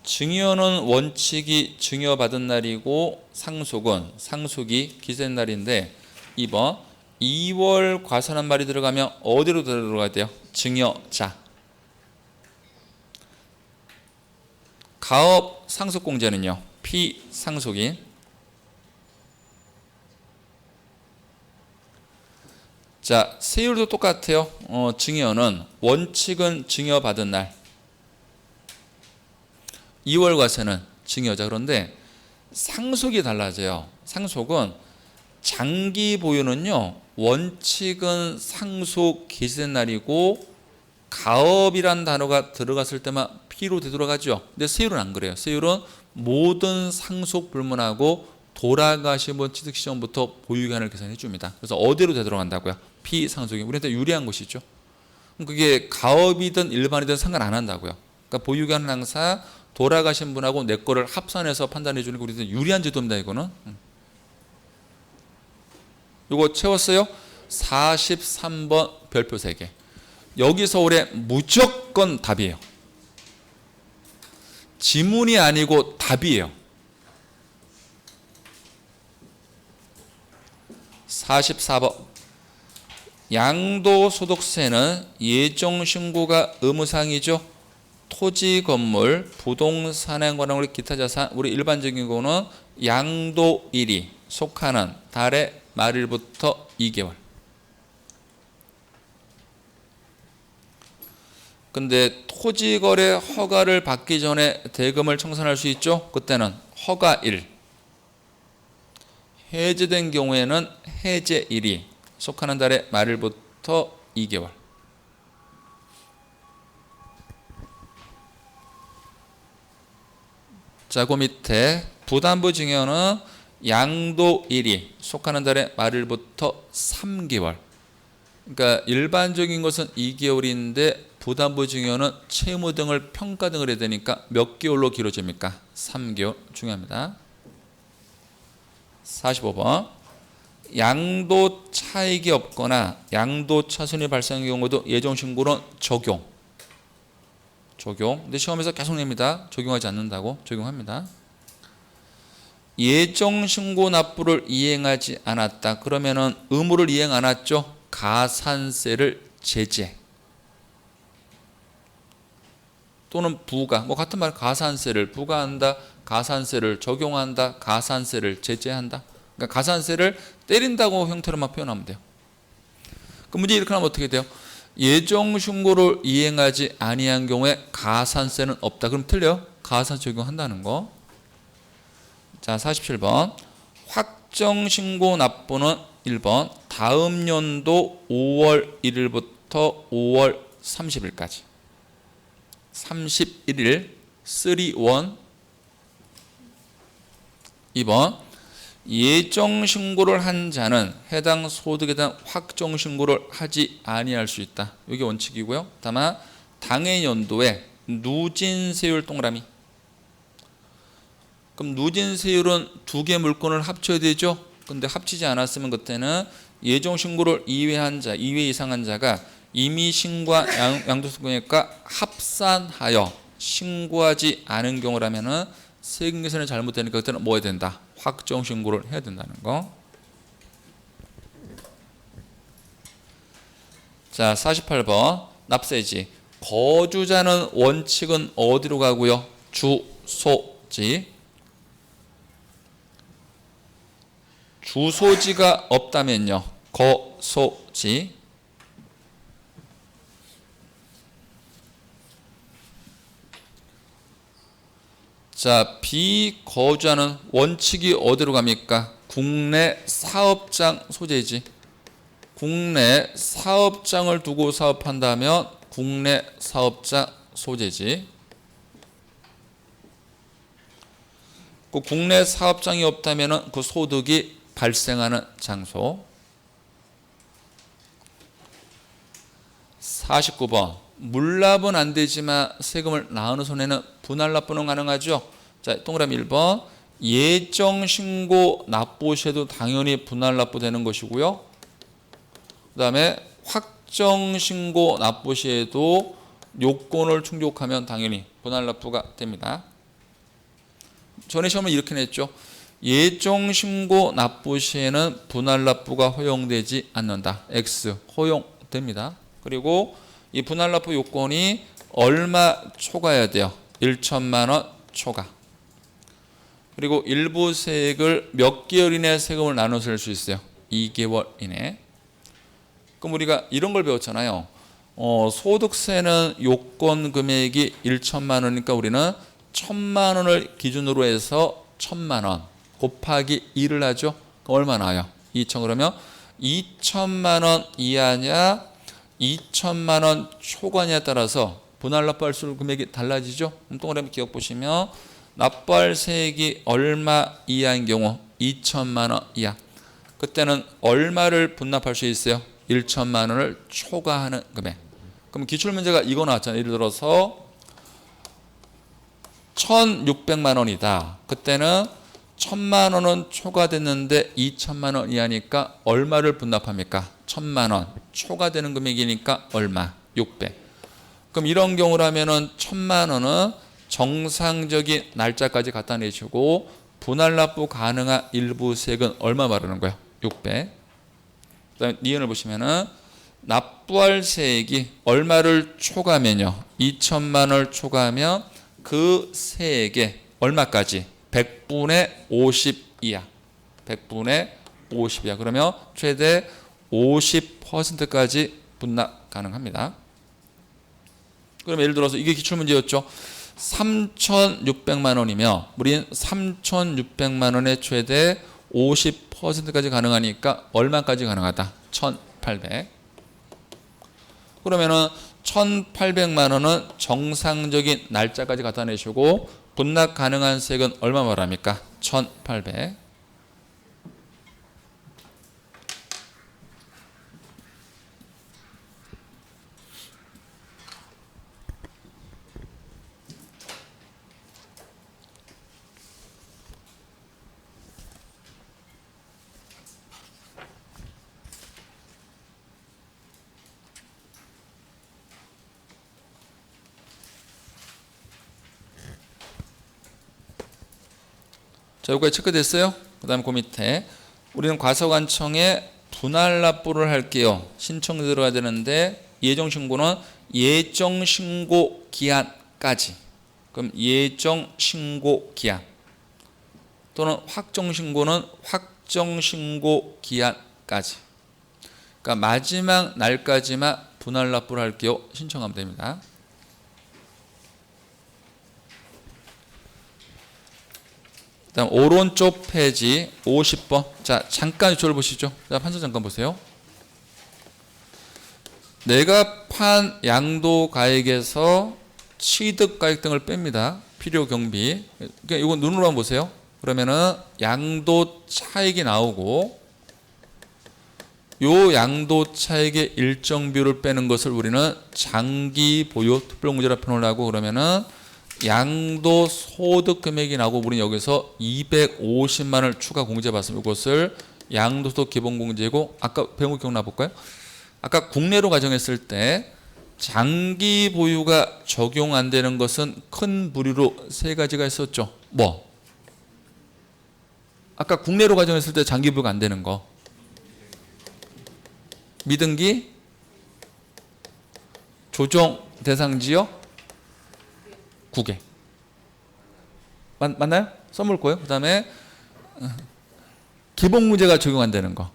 증여는 원칙이 증여받은 날이고 상속이 기재된 날인데 2번 2월 과산한 말이 들어가면 어디로 들어가야 돼요? 증여자. 가업 상속공제는요? 피상속인. 자, 세율도 똑같아요. 증여는 원칙은 증여받은 날. 2월 과세는 증여자. 그런데 상속이 달라져요. 상속은 장기 보유는요, 원칙은 상속 기재된 날이고 가업이란 단어가 들어갔을 때만 피로 되돌아가죠. 근데 세율은 안 그래요. 세율은 모든 상속 불문하고 돌아가신 분 취득 시점부터 보유기간을 계산해 줍니다. 그래서 어디로 되돌아간다고요? 피상속이. 우리한테 유리한 것이죠. 그게 가업이든 일반이든 상관 안 한다고요. 그러니까 보유기간은 항상 돌아가신 분하고 내 거를 합산해서 판단해 주는 게 우리한테 유리한 제도입니다. 이거는. 이거 채웠어요? 43번 별표 3개. 여기서 올해 무조건 답이에요. 지문이 아니고 답이에요. 44번. 양도소득세는 예정신고가 의무사항이죠. 토지, 건물, 부동산에 관한 우리 기타 자산, 우리 일반적인 거는 양도일이 속하는 달의 말일부터 2개월. 근데 토지거래 허가를 받기 전에 대금을 청산할 수 있죠. 그때는 허가일. 해제된 경우에는 해제일이 속하는 달의 말일부터 2개월. 자, 그 밑에 부담부 증여는 양도일이 속하는 달의 말일부터 3개월. 그러니까 일반적인 것은 2개월인데 부담부 증여는 채무 등을 평가 등을 해야 되니까 몇 개월로 길어집니까? 3개월. 중요합니다. 45번. 양도 차익이 없거나 양도 차손이 발생한 경우도 예정신고는 적용. 근데 시험에서 계속 냅니다. 적용하지 않는다고. 적용합니다. 예정 신고 납부를 이행하지 않았다. 그러면은 의무를 이행 안 했죠. 가산세를 제재 또는 부과 뭐 같은 말 가산세를 부과한다. 가산세를 적용한다. 가산세를 제재한다. 그러니까 가산세를 때린다고 형태로만 표현하면 돼요. 그 문제 이렇게 하면 어떻게 돼요? 예정 신고를 이행하지 아니한 경우에 가산세는 없다. 그럼 틀려요? 가산 적용한다는 거. 자, 47번. 확정 신고 납부는 1번 다음 연도 5월 1일부터 5월 30일까지 31일 31. 2번 예정 신고를 한 자는 해당 소득에 대한 확정 신고를 하지 아니할 수 있다. 이게 원칙이고요. 다만 당해 연도에 누진세율 동그라미. 그럼 누진세율은 두 개 물건을 합쳐야 되죠. 근데 합치지 않았으면 그때는 예정 신고를 2회 이상한 자가 이미 신고한 양도세금액과 합산하여 신고하지 않은 경우라면은 세금 계산이 잘못되니까 그때는 뭐 해야 된다? 확정 신고를 해야 된다는 거. 자, 48번 납세지. 거주자는 원칙은 어디로 가고요? 주소지. 주소지가 없다면요. 거소지. 자, 비거주자는 원칙이 어디로 갑니까? 국내 사업장 소재지. 국내 사업장을 두고 사업한다면 국내 사업장 소재지. 그 국내 사업장이 없다면 그 소득이 발생하는 장소. 49번 물납은 안 되지만 세금을 나누는 손해는 분할 납부는 가능하죠. 자, 동그라미 1번 예정 신고 납부 시에도 당연히 분할 납부되는 것이고요. 그 다음에 확정 신고 납부 시에도 요건을 충족하면 당연히 분할 납부가 됩니다. 전에 시험을 이렇게 냈죠. 예정 신고 납부 시에는 분할 납부가 허용되지 않는다. X 허용됩니다. 그리고 이 분할 납부 요건이 얼마 초과해야 돼요? 1천만 원 초과. 그리고 일부 세액을 몇 개월 이내 세금을 나눠서 낼 수 있어요? 2개월 이내. 그럼 우리가 이런 걸 배웠잖아요. 소득세는 요건 금액이 1천만 원이니까 우리는 1,000만 원을 기준으로 해서 1,000만 원 곱하기 2를 하죠. 얼마 나와요? 2천. 그러면 2천만 원 이하냐 2천만 원 초과냐에 따라서 분할 납부할 수 있는 금액이 달라지죠. 동그라미 기억 보시면 납부할 세액이 얼마 이하인 경우 2천만 원 이하. 그때는 얼마를 분납할 수 있어요? 1천만 원을 초과하는 금액. 그럼 기출문제가 이거 나왔잖아요. 예를 들어서 1,600만 원이다. 그때는 1,000만 원은 초과됐는데 2천만 원 이하니까 얼마를 분납합니까? 1,000만 원. 초과되는 금액이니까 얼마? 600. 그럼 이런 경우라면은 1,000만 원은 정상적인 날짜까지 갖다 내주고 분할 납부 가능한 일부 세액은 얼마 말하는 거예요? 600. 그다음에 니은을 보시면은 납부할 세액이 얼마를 초과하면요? 2천만 원을 초과하면 그 세액의 얼마까지? 100분의 50 이하. 100분의 50 이하. 그러면 최대 50%까지 분납 가능합니다. 그럼 예를 들어서 이게 기출문제였죠. 3,600만 원이면 우린 3,600만 원의 최대 50%까지 가능하니까 얼마까지 가능하다? 1,800. 그러면은 1,800만 원은 정상적인 날짜까지 갖다 내시고 분납 가능한 세액은 얼마 말합니까? 1,800. 자, 여기까지 체크됐어요? 그 다음에 그 밑에 우리는 과세관청에 분할 납부를 할게요. 신청 들어가야 되는데 예정신고는 예정신고 기한까지. 그럼 예정신고 기한 또는 확정신고는 확정신고 기한까지. 그러니까 마지막 날까지만 분할 납부를 할게요. 신청하면 됩니다. 다음 오른쪽 페이지 50번. 자, 잠깐 이쪽을 보시죠. 자, 판서 잠깐 보세요. 내가 판 양도가액에서 취득가액 등을 뺍니다. 필요 경비. 그러니까 이거 눈으로 한번 보세요. 그러면은 양도 차익이 나오고 요 양도 차익의 일정 비율을 빼는 것을 우리는 장기 보유 특별공제라 표현을 하고 그러면은 양도 소득 금액이 나오고 우리는 여기서 250만 원을 추가 공제 받습니다. 이것을 양도소득 기본공제고 아까 배운 거 기억나 볼까요? 아까 국내로 가정했을 때 장기 보유가 적용 안 되는 것은 큰 부류로 세 가지가 있었죠. 뭐? 아까 국내로 가정했을 때 장기 보유가 안 되는 거. 미등기, 조정 대상 지역, 국외. 맞나요? 써볼 거예요. 그 다음에 기본공제가 적용 안 되는 거.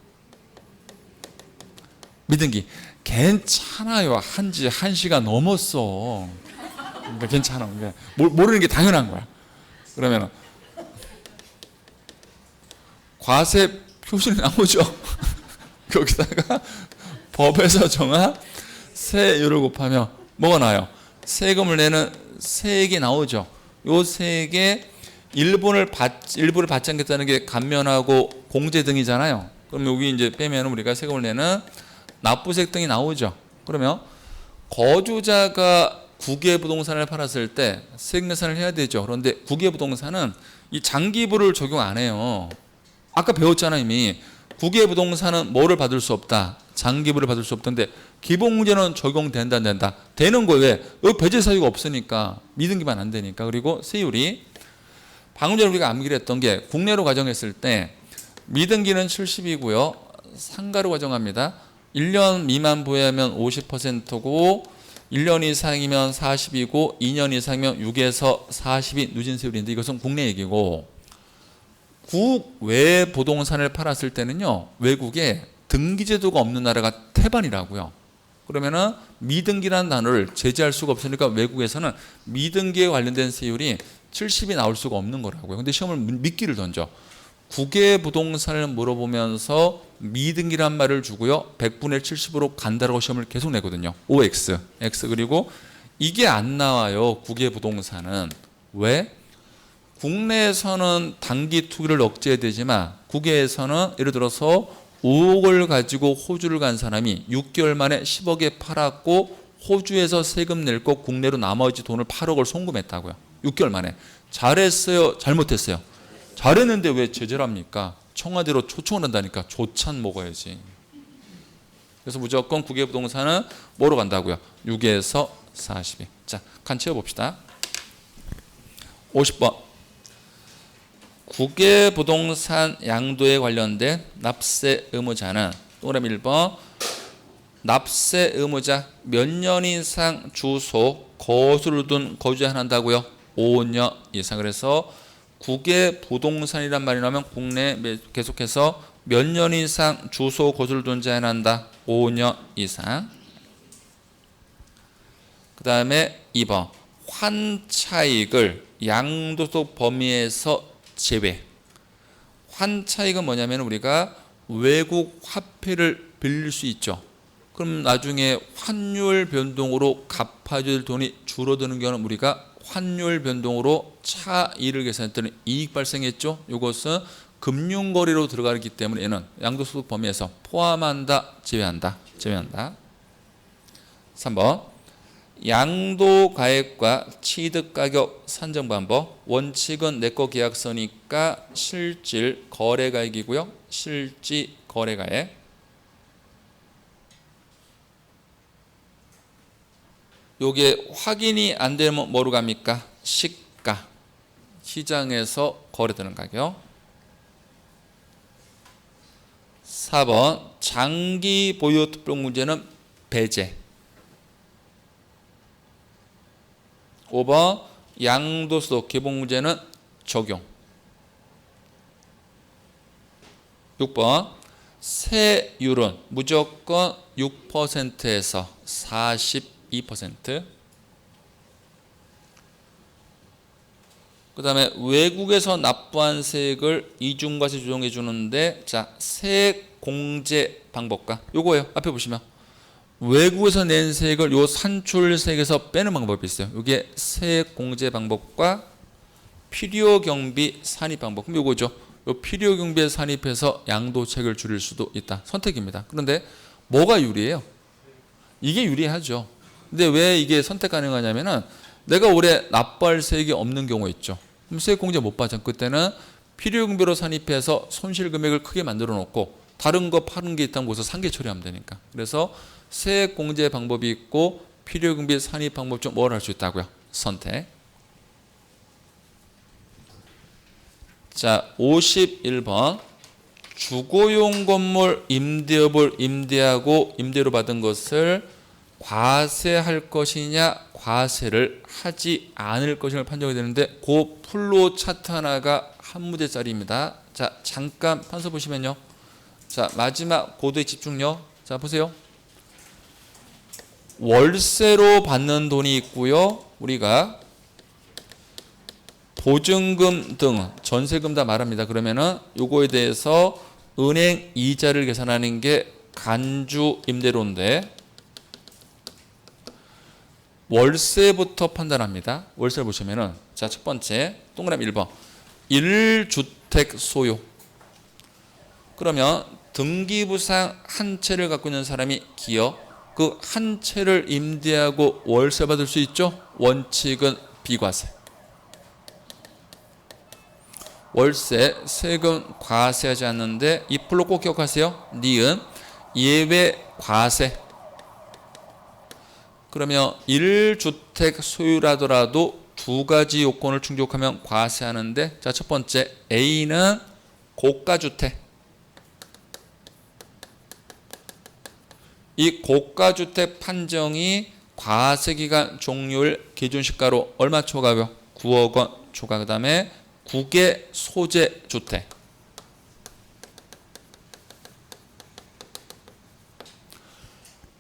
미등기. 괜찮아요. 한지 1시간 넘었어. 그러니까 괜찮아. 그러니까 모르는 게 당연한 거야. 그러면 과세 표준이 나오죠. 여기다가 법에서 정한 세율을 곱하면 뭐가 나와요? 세금을 내는 세액이 나오죠. 요 세액의 일부를 받지 않겠다는 게 감면하고 공제 등이잖아요. 그럼 여기 이제 빼면 우리가 세금을 내는 납부세액 등이 나오죠. 그러면 거주자가 국외 부동산을 팔았을 때 세액 내산을 해야 되죠. 그런데 국외 부동산은 이 장기부를 적용 안 해요. 아까 배웠잖아요. 이미 국외 부동산은 뭐를 받을 수 없다. 장기부를 받을 수 없던데 기본공제는 적용된다 안 된다. 되는 거예요. 왜? 여기 배제 사유가 없으니까 미등기만 안 되니까. 그리고 세율이 방금 전에 우리가 암기를 했던 게 국내로 가정했을 때 미등기는 70이고요. 상가로 가정합니다. 1년 미만 보유하면 50%고 1년 이상이면 40이고 2년 이상이면 6에서 40이 누진세율인데 이것은 국내 얘기고 국외 부동산을 팔았을 때는요. 외국에 등기제도가 없는 나라가 태반이라고요. 그러면은 미등기라는 단어를 제재할 수가 없으니까 외국에서는 미등기에 관련된 세율이 70이 나올 수가 없는 거라고요. 근데 시험을 미끼를 던져. 국외 부동산을 물어보면서 미등기란 말을 주고요. 100분의 70으로 간다라고 시험을 계속 내거든요. OX, X. 그리고 이게 안 나와요. 국외 부동산은. 왜? 국내에서는 단기 투기를 억제해야 되지만 국외에서는 예를 들어서 5억을 가지고 호주를 간 사람이 6개월 만에 10억에 팔았고 호주에서 세금 낼 거 국내로 나머지 돈을 8억을 송금했다고요. 6개월 만에. 잘했어요? 잘못했어요? 잘했는데 왜 제재를 합니까? 청와대로 초청을 한다니까. 조찬 먹어야지. 그래서 무조건 국외 부동산은 뭐로 간다고요? 6에서 40에. 자, 간 채워봅시다. 50번. 국외 부동산 양도에 관련된 납세 의무자는 동그라미 1번 납세 의무자 몇 년 이상 주소 거주를 둔 거주자 한다고요? 5년 이상. 그래서 국외 부동산이란 말이 나오면 국내 계속해서 몇 년 이상 주소 거주를 둔 자에 한다. 5년 이상. 그 다음에 2번 환차익을 양도소 범위에서 제외. 환차익은 뭐냐면 우리가 외국 화폐를 빌릴 수 있죠. 그럼 나중에 환율 변동으로 갚아야 될 돈이 줄어드는 경우는 우리가 환율 변동으로 차이를 계산했더니 이익 발생했죠. 이것은 금융거래로 들어가기 때문에 얘는 양도소득 범위에서 포함한다, 제외한다. 제외한다. 3번 양도가액과 취득가격 산정 방법. 원칙은 내거 계약서니까 실질 거래가액이고요. 실지 거래가액. 요게 확인이 안 되면 뭐로 갑니까? 시가. 시장에서 거래되는 가격. 4번 장기 보유 투표용 문제는 배제. 5번 양도소 기본 문제는 적용. 6번 세율은 무조건 6%에서 42%. 그 다음에 외국에서 납부한 세액을 이중과세 조정해 주는데, 자, 세액 공제 방법과 요거예요. 앞에 보시면 외국에서 낸 세액을 요 산출세액에서 빼는 방법이 있어요. 이게 세액 공제 방법과 필요 경비 산입 방법. 그럼 요거죠. 요 필요 경비에 산입해서 양도차익을 줄일 수도 있다. 선택입니다. 그런데 뭐가 유리해요? 이게 유리하죠. 근데 왜 이게 선택 가능하냐면은 내가 올해 납부할 세액이 없는 경우 있죠. 그럼 세액 공제 못 받죠. 그때는 필요 경비로 산입해서 손실 금액을 크게 만들어 놓고 다른 거 파는 게 있다면 거기서 상계 처리하면 되니까. 그래서 세액 공제 방법이 있고 필요 경비 산입 방법 중 뭘 할 수 있다고요? 선택. 자, 51번 주거용 건물 임대업을 임대하고 임대로 받은 것을 과세할 것이냐 과세를 하지 않을 것인가 판정이 되는데 그 플로우 차트 하나가 한 문제짜리입니다. 자, 잠깐 판서 보시면요. 자, 마지막 고도의 집중력. 자, 보세요. 월세로 받는 돈이 있고요. 우리가 보증금 등 전세금 다 말합니다. 그러면은 요거에 대해서 은행 이자를 계산하는 게 간주 임대료인데 월세부터 판단합니다. 월세를 보시면은 자, 첫 번째 동그라미 1번 1주택 소유. 그러면 등기부상 한 채를 갖고 있는 사람이 기업, 그 한 채를 임대하고 월세 받을 수 있죠? 원칙은 비과세. 월세 세금 과세하지 않는데 이 플로 꼭 기억하세요. 니은 예외 과세. 그러면 1주택 소유라더라도 두 가지 요건을 충족하면 과세하는데, 자, 첫 번째 A는 고가주택. 이 고가주택 판정이 과세기간 종료일 기준시가로 얼마 초과고요? 9억 원 초과. 그 다음에 국외 소재 주택.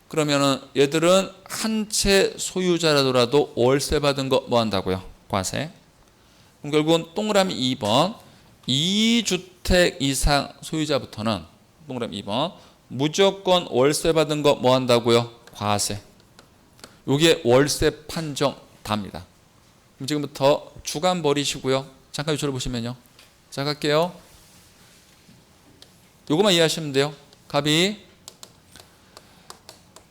그러면은 얘들은 한 채 소유자라더라도 월세 받은 거 뭐 한다고요? 과세. 그럼 결국은 동그라미 2번 2주택 이상 소유자부터는 동그라미 2번 무조건 월세 받은 거 뭐 한다고요? 과세. 요게 월세 판정 답니다. 그럼 지금부터 주간 버리시고요. 잠깐 요처를 보시면요. 자, 갈게요. 요거만 이해하시면 돼요. 갑이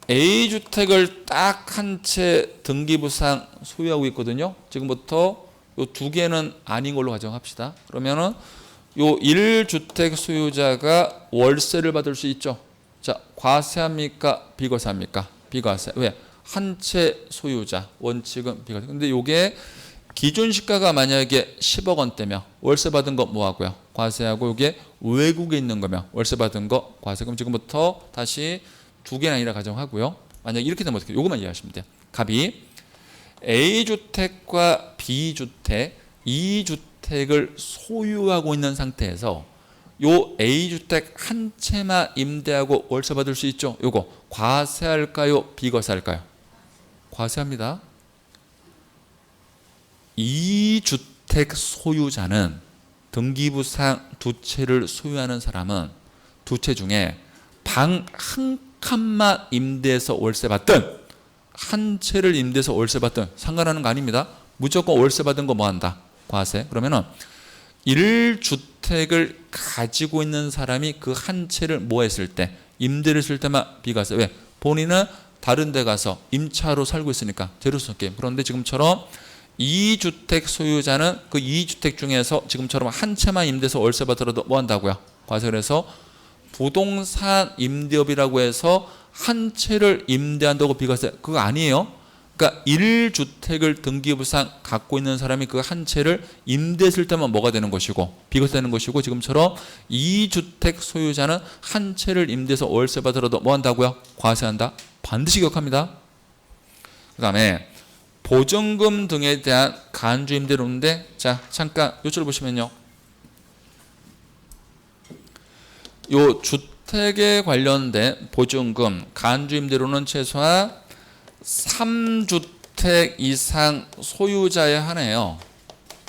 A주택을 딱 한 채 등기부상 소유하고 있거든요. 지금부터 요 두 개는 아닌 걸로 가정합시다. 그러면은 요 1주택 소유자가 월세를 받을 수 있죠. 자, 과세합니까? 비과세합니까? 비과세. 왜? 한 채 소유자. 원칙은 비과세. 근데 요게 기준시가가 만약에 10억 원대면 월세 받은 거 뭐 하고요? 과세하고, 이게 외국에 있는 거면 월세 받은 거 과세. 그럼 지금부터 다시 두 개는 아니라 가정하고요. 만약 이렇게 되면 어떻게? 요것만 이해하시면 돼요. 갑이 A주택과 B주택, E주택을 소유하고 있는 상태에서 요 A주택 한 채만 임대하고 월세 받을 수 있죠. 요거 과세할까요? 비과세할까요? 과세합니다. 2주택 소유자는 등기부상 두 채를 소유하는 사람은 두 채 중에 방 한 칸만 임대해서 월세 받든 한 채를 임대해서 월세 받든 상관하는 거 아닙니다. 무조건 월세 받은 거 뭐 한다? 과세. 그러면은 1주택을 가지고 있는 사람이 그 한 채를 뭐 했을 때? 임대를 했을 때만 비과세. 왜? 본인은 다른 데 가서 임차로 살고 있으니까 제로섬 게임. 그런데 지금처럼 2주택 소유자는 그 2주택 중에서 지금처럼 한 채만 임대해서 월세 받더라도 뭐 한다고요? 과세. 그래서 부동산 임대업이라고 해서 한 채를 임대한다고 비과세, 그거 아니에요. 그러니까 1주택을 등기부상 갖고 있는 사람이 그 한 채를 임대했을 때만 뭐가 되는 것이고 비과세 되는 것이고, 지금처럼 2주택 소유자는 한 채를 임대해서 월세 받으러도 뭐 한다고요? 과세한다. 반드시 기억합니다. 그 다음에 보증금 등에 대한 간주 임대료인데, 자 잠깐 요점을 보시면요, 요 주택에 관련된 보증금 간주 임대료는 최소한 3주택 이상 소유자에 한해요.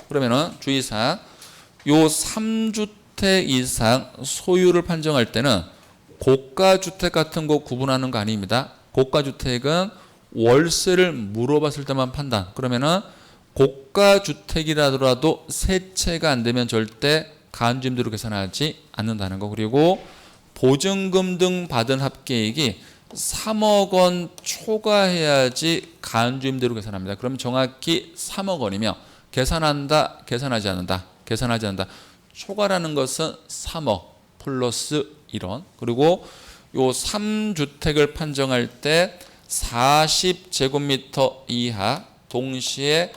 그러면은 주의사항, 요 3주택 이상 소유를 판정할 때는 고가주택 같은 거 구분하는 거 아닙니다. 고가주택은 월세를 물어봤을 때만 판단. 그러면은 고가주택이라더라도 세 채가 안 되면 절대 간주임대로 계산하지 않는다는 거. 그리고 보증금 등 받은 합계액이 3억 원 초과해야지 간주임대로 계산합니다. 그럼 정확히 3억 원이며 계산한다, 계산하지 않는다, 계산하지 않는다. 초과라는 것은 3억 플러스 1원. 그리고 요 3주택을 판정할 때 40제곱미터 이하, 동시에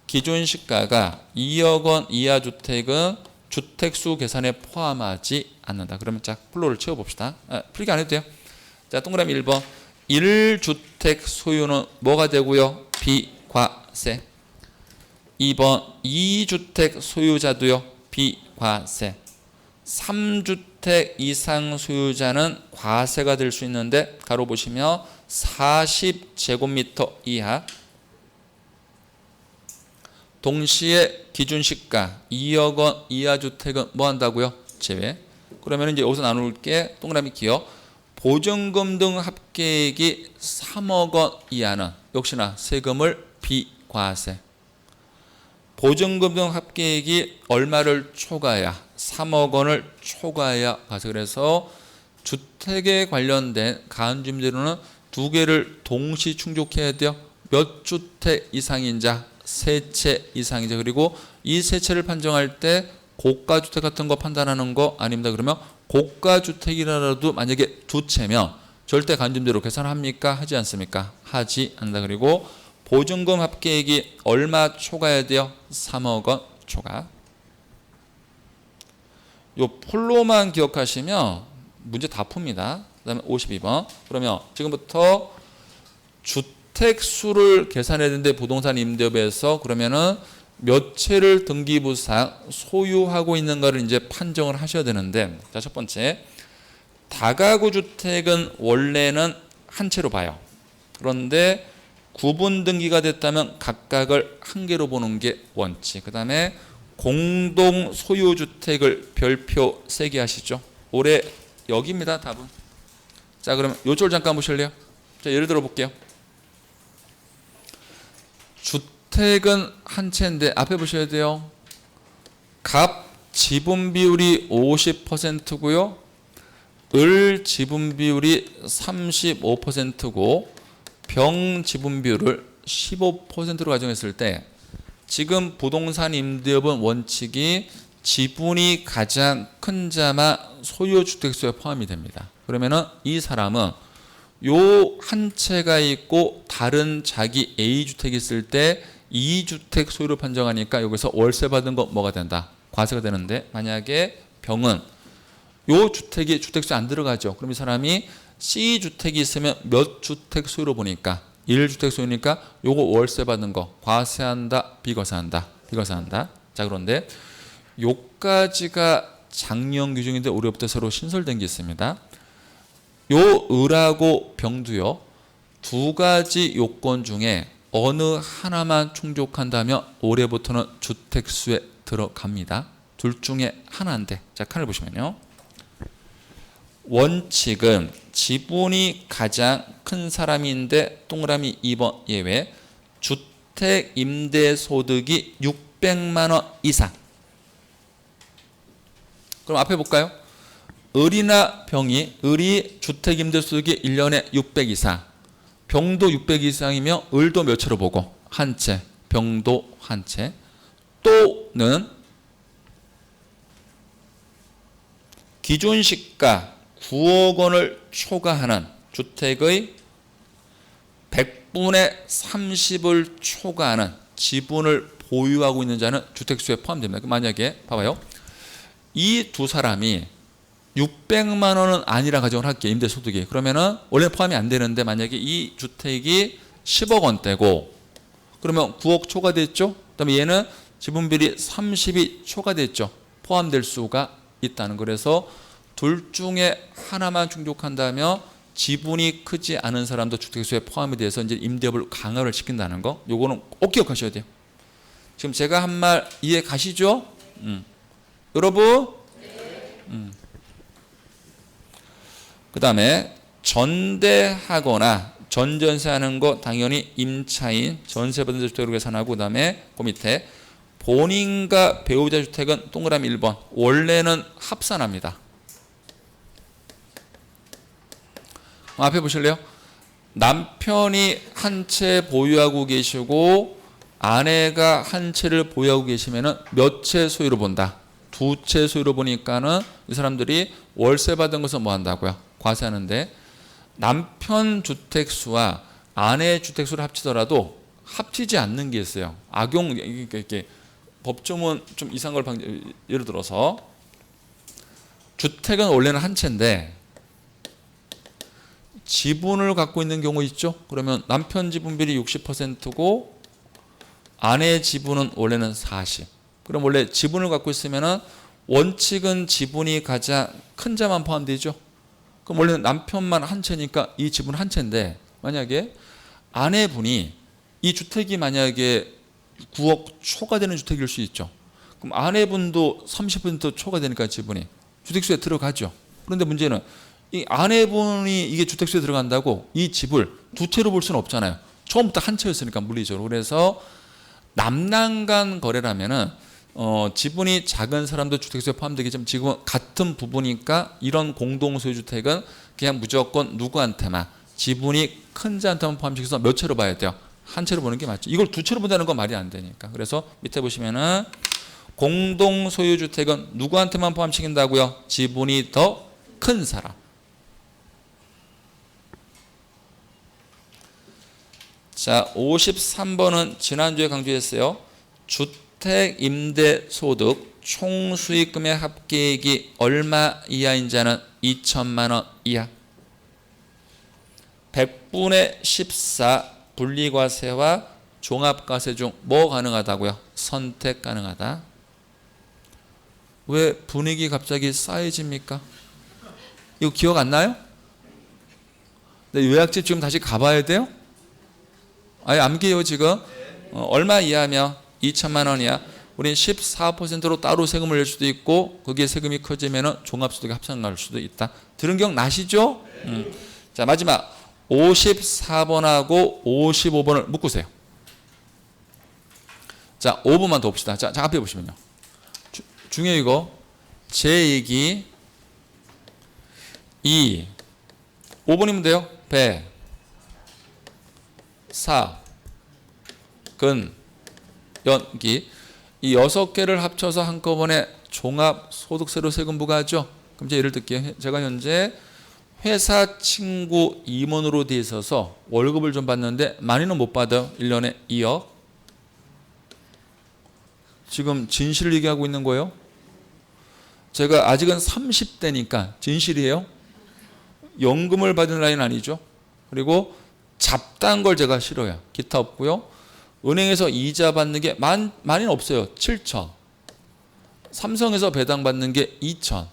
기준 시가가 2억 원 이하 주택은 주택수 계산에 포함하지 않는다. 그러면 자 플로를 채워봅시다. 풀기 안 해도 돼요. 자 동그라미 1번, 1주택 소유는 뭐가 되고요? 비과세. 2번, 2주택 소유자도요? 비과세. 3주택 이상 소유자는 과세가 될 수 있는데, 가로 보시면 40제곱미터 이하, 동시에 기준시가 2억 원 이하 주택은 뭐 한다고요? 제외. 그러면 이제 여기서 나눌게, 동그라미 기억. 보증금 등 합계액이 3억 원 이하는 역시나 세금을 비과세. 보증금 등 합계액이 얼마를 초과해야? 3억 원을 초과해야 과세. 그래서 주택에 관련된 간주임대료는 두 개를 동시 충족해야 돼요. 몇 주택 이상인자? 세 채 이상이죠. 그리고 이 세 채를 판정할 때 고가주택 같은 거 판단하는 거 아닙니다. 그러면 고가주택이라도 만약에 두 채면 절대 간주임대로 계산합니까? 하지 않습니까? 하지 않는다. 그리고 보증금 합계액이 얼마 초과해야 돼요? 3억 원 초과. 요 폴로만 기억하시면 문제 다 풉니다. 그 다음에 52번. 그러면 지금부터 주택수를 계산해야 되는데, 부동산 임대업에서 그러면은 몇 채를 등기부상 소유하고 있는가를 이제 판정을 하셔야 되는데, 자, 첫 번째, 다가구 주택은 원래는 한 채로 봐요. 그런데 구분 등기가 됐다면 각각을 한 개로 보는 게 원칙. 그 다음에 공동 소유 주택을 별표 3개 하시죠. 올해 여기입니다, 답은. 자, 그러면 요절 잠깐 보실래요? 자, 예를 들어 볼게요. 주택은 한 채인데 앞에 보셔야 돼요. 갑 지분 비율이 50%고요. 을 지분 비율이 35%고 병 지분 비율을 15%로 가정했을 때, 지금 부동산 임대업은 원칙이 지분이 가장 큰 자만 소유 주택수에 포함이 됩니다. 그러면은 이 사람은 요 한 채가 있고 다른 자기 A주택이 있을 때 2주택 소유를 판정하니까 여기서 월세 받은 거 뭐가 된다? 과세가 되는데, 만약에 병은 요 주택이 주택수에 안 들어가죠. 그럼 이 사람이 C주택이 있으면 몇 주택 소유로 보니까 1주택 소유니까 요거 월세 받는 거 과세한다, 비과세한다? 비과세한다. 자, 그런데 요까지가 작년 규정인데 올해부터 새로 신설된 게 있습니다. 요 을하고 병도요, 두 가지 요건 중에 어느 하나만 충족한다면 올해부터는 주택수에 들어갑니다. 둘 중에 하나인데, 자, 칸을 보시면요, 원칙은 지분이 가장 큰 사람인데 동그라미 2번 예외, 주택 임대 소득이 600만 원 이상. 그럼 앞에 볼까요? 을이나 병이, 을이 주택 임대 소득이 1년에 600 이상, 병도 600 이상이며 을도 몇 채로 보고? 한 채. 병도 한 채. 또는 기준 시가 9억 원을 초과하는 주택의 100분의 30을 초과하는 지분을 보유하고 있는 자는 주택수에 포함됩니다. 만약에 봐봐요. 이 두 사람이 600만 원은 아니라 가정을 할게요. 임대소득이. 그러면은 원래 포함이 안 되는데 만약에 이 주택이 10억 원대고 그러면 9억 초과됐죠. 그다음에 얘는 지분비리 30이 초과됐죠. 포함될 수가 있다는 거. 그래서 둘 중에 하나만 충족한다면 지분이 크지 않은 사람도 주택수에 포함이 돼서 이제 임대업을 강화를 시킨다는 거. 요거는 꼭 기억하셔야 돼요. 지금 제가 한 말 이해 가시죠? 여러분? 그 다음에 전대하거나 전전세하는 거 당연히 임차인 전세받은 주택으로 계산하고 그 다음에 그 밑에 본인과 배우자 주택은 동그라미 1번 원래는 합산합니다. 앞에 보실래요? 남편이 한 채 보유하고 계시고 아내가 한 채를 보유하고 계시면은 몇 채 소유로 본다? 두 채 소유로 보니까는 이 사람들이 월세 받은 것은 뭐 한다고요? 과세하는데 남편 주택수와 아내 주택수를 합치더라도 합치지 않는 게 있어요. 악용 이렇게 법조문 좀 이상한 걸 예를 들어서 주택은 원래는 한 채인데 지분을 갖고 있는 경우 있죠. 그러면 남편 지분 비율이 60%고 아내 지분은 원래는 40. 그럼 원래 지분을 갖고 있으면은 원칙은 지분이 가장 큰 자만 포함되죠. 그럼 원래는 남편만 한 채니까 이 지분 한 채인데 만약에 아내분이 이 주택이 만약에 9억 초과되는 주택일 수 있죠. 그럼 아내분도 30% 초과되니까 지분이 주택수에 들어가죠. 그런데 문제는 이 아내분이 이게 주택수에 들어간다고 이 집을 두 채로 볼 수는 없잖아요. 처음부터 한 채였으니까 물리적으로. 그래서 남남간 거래라면은 지분이 작은 사람도 주택수에 포함되겠지만 지금은 같은 부분이니까 이런 공동소유주택은 그냥 무조건 누구한테만 지분이 큰 자한테만 포함시켜서 몇 채로 봐야 돼요? 한 채로 보는 게 맞죠. 이걸 두 채로 본다는 건 말이 안 되니까. 그래서 밑에 보시면은 공동소유주택은 누구한테만 포함시킨다고요? 지분이 더 큰 사람. 자, 53번은 지난주에 강조했어요. 주택 임대 소득 총수익금의 합계액이 얼마 이하인 자는 2천만 원 이하. 100분의 14 분리과세와 종합과세 중 뭐 가능하다고요? 선택 가능하다. 왜 분위기 갑자기 싸해집니까? 이거 기억 안 나요? 네, 요약집 지금 다시 가봐야 돼요? 아예 암기해요 지금. 얼마 이하면 2천만 원 이하. 우린 14%로 따로 세금을 낼 수도 있고 거기에 세금이 커지면 종합소득에 합산할 수도 있다. 들은 기억 나시죠? 자, 마지막 54번하고 55번을 묶으세요. 자, 5번만 더 봅시다. 자, 앞에 보시면요. 중요해 이거. 제 얘기 2 5번이면 돼요. 배 사 근 연기 이 6개를 합쳐서 한꺼번에 종합소득세로 세금 부과하죠. 그럼 제가 예를 들게요. 제가 현재 회사 친구 임원으로 돼 있어서 월급을 좀 받는데 많이는 못 받아요. 1년에 2억. 지금 진실을 얘기하고 있는 거예요. 제가 아직은 30대니까 진실이에요. 연금을 받은 라인은 아니죠. 그리고 잡다한 걸 제가 싫어요. 기타 없고요. 은행에서 이자 받는 게 많이는 없어요. 7천. 삼성에서 배당 받는 게 2천.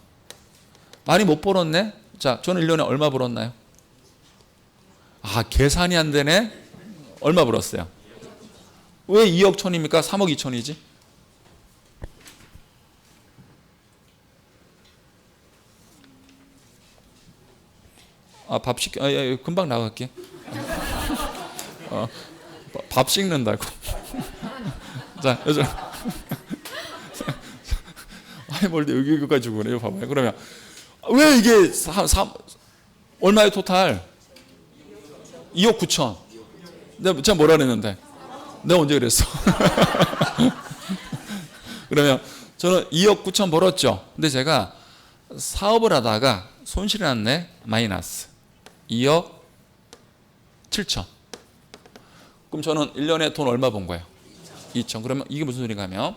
많이 못 벌었네. 자, 저는 1년에 얼마 벌었나요? 아, 계산이 안 되네. 얼마 벌었어요? 왜 2억 천입니까? 3억 2천이지? 아, 밥 시켜. 금방 나갈게. 밥 식는다고. 자, 여자. 아니, 뭘 여기까지 그래요? 봐봐요. 그러면 왜 이게 얼마의 토탈? 2억 9천. 제가 뭐라 그랬는데? 내가 언제 그랬어? 그러면 저는 2억 9천 벌었죠. 근데 제가 사업을 하다가 손실이 났네. 마이너스 2억 7천. 그럼 저는 1년에 돈 얼마 번 거예요? 2천. 그러면 이게 무슨 소리가 하면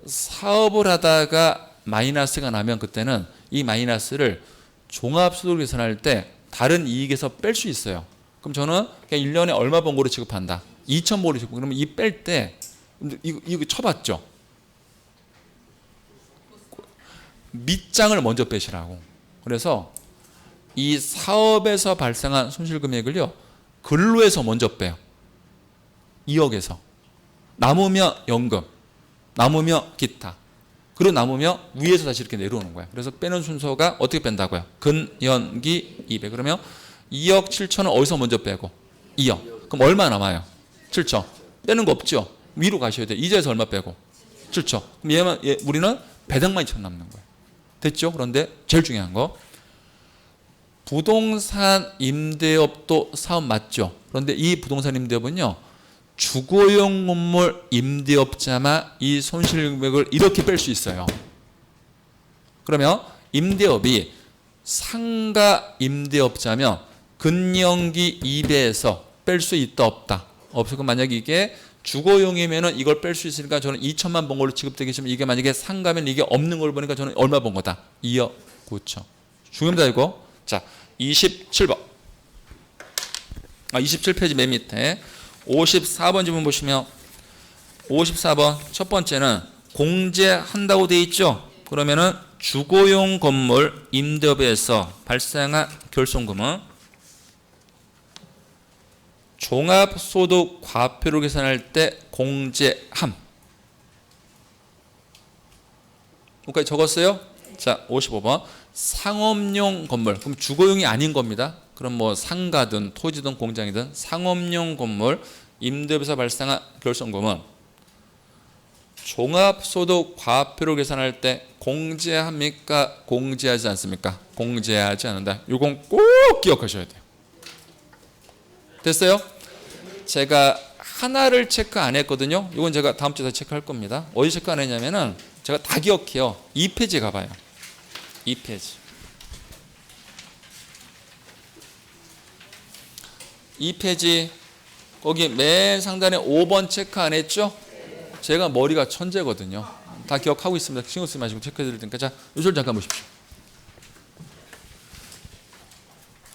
사업을 하다가 마이너스가 나면 그때는 이 마이너스를 종합소득 계산할 때 다른 이익에서 뺄 수 있어요. 그럼 저는 그냥 1년에 얼마 번 거로 취급한다. 2천 번으로 취급. 그러면 이 뺄 때 이거 쳐봤죠? 밑장을 먼저 빼시라고. 그래서 이 사업에서 발생한 손실 금액을요, 근로에서 먼저 빼요. 2억에서. 남으면 연금, 남으면 기타. 그리고 남으면 위에서 다시 이렇게 내려오는 거예요. 그래서 빼는 순서가 어떻게 뺀다고요? 근, 연, 기, 200. 그러면 2억 7천은 어디서 먼저 빼고? 2억. 그럼 얼마 남아요? 7천. 빼는 거 없죠? 위로 가셔야 돼요. 이자에서 얼마 빼고? 7천. 그럼 우리는 배당만 2천 남는 거예요. 됐죠? 그런데 제일 중요한 거. 부동산 임대업도 사업 맞죠? 그런데 이 부동산 임대업은요, 주거용 건물 임대업자만 이 손실 금액을 이렇게 뺄 수 있어요. 그러면 임대업이 상가 임대업자면 근연기 2배에서 뺄 수 있다 없다? 없어. 그럼 만약에 이게 주거용이면은 이걸 뺄 수 있으니까 저는 2천만 번 걸로 취급되겠지만 이게 만약에 상가면 이게 없는 걸 보니까 저는 얼마 번 거다? 2억 9천. 중요합니다 이거. 자, 27번. 27페이지 맨 밑에 54번 지문 보시면 54번 첫 번째는 공제한다고 돼 있죠. 그러면은 주거용 건물 임대업에서 발생한 결손금은 종합소득 과표를 계산할 때 공제함. 여기까지 적었어요? 자, 55번 상업용 건물. 그럼 주거용이 아닌 겁니다. 그럼 뭐 상가든 토지든 공장이든 상업용 건물 임대업에서 발생한 결손금은 종합소득 과표를 계산할 때 공제합니까? 공제하지 않습니까? 공제하지 않는다. 이건 꼭 기억하셔야 돼요. 됐어요? 제가 하나를 체크 안 했거든요. 이건 제가 다음 주에 체크할 겁니다. 어디 체크 안 했냐면은 제가 다 기억해요. 2페이지 가봐요. 2페이지. 2페이지 거기 맨 상단에 5번 체크 안 했죠? 제가 머리가 천재거든요. 다 기억하고 있습니다. 신경 쓰지 마시고 체크해 드릴 테니까. 자, 요절 잠깐 보십시오.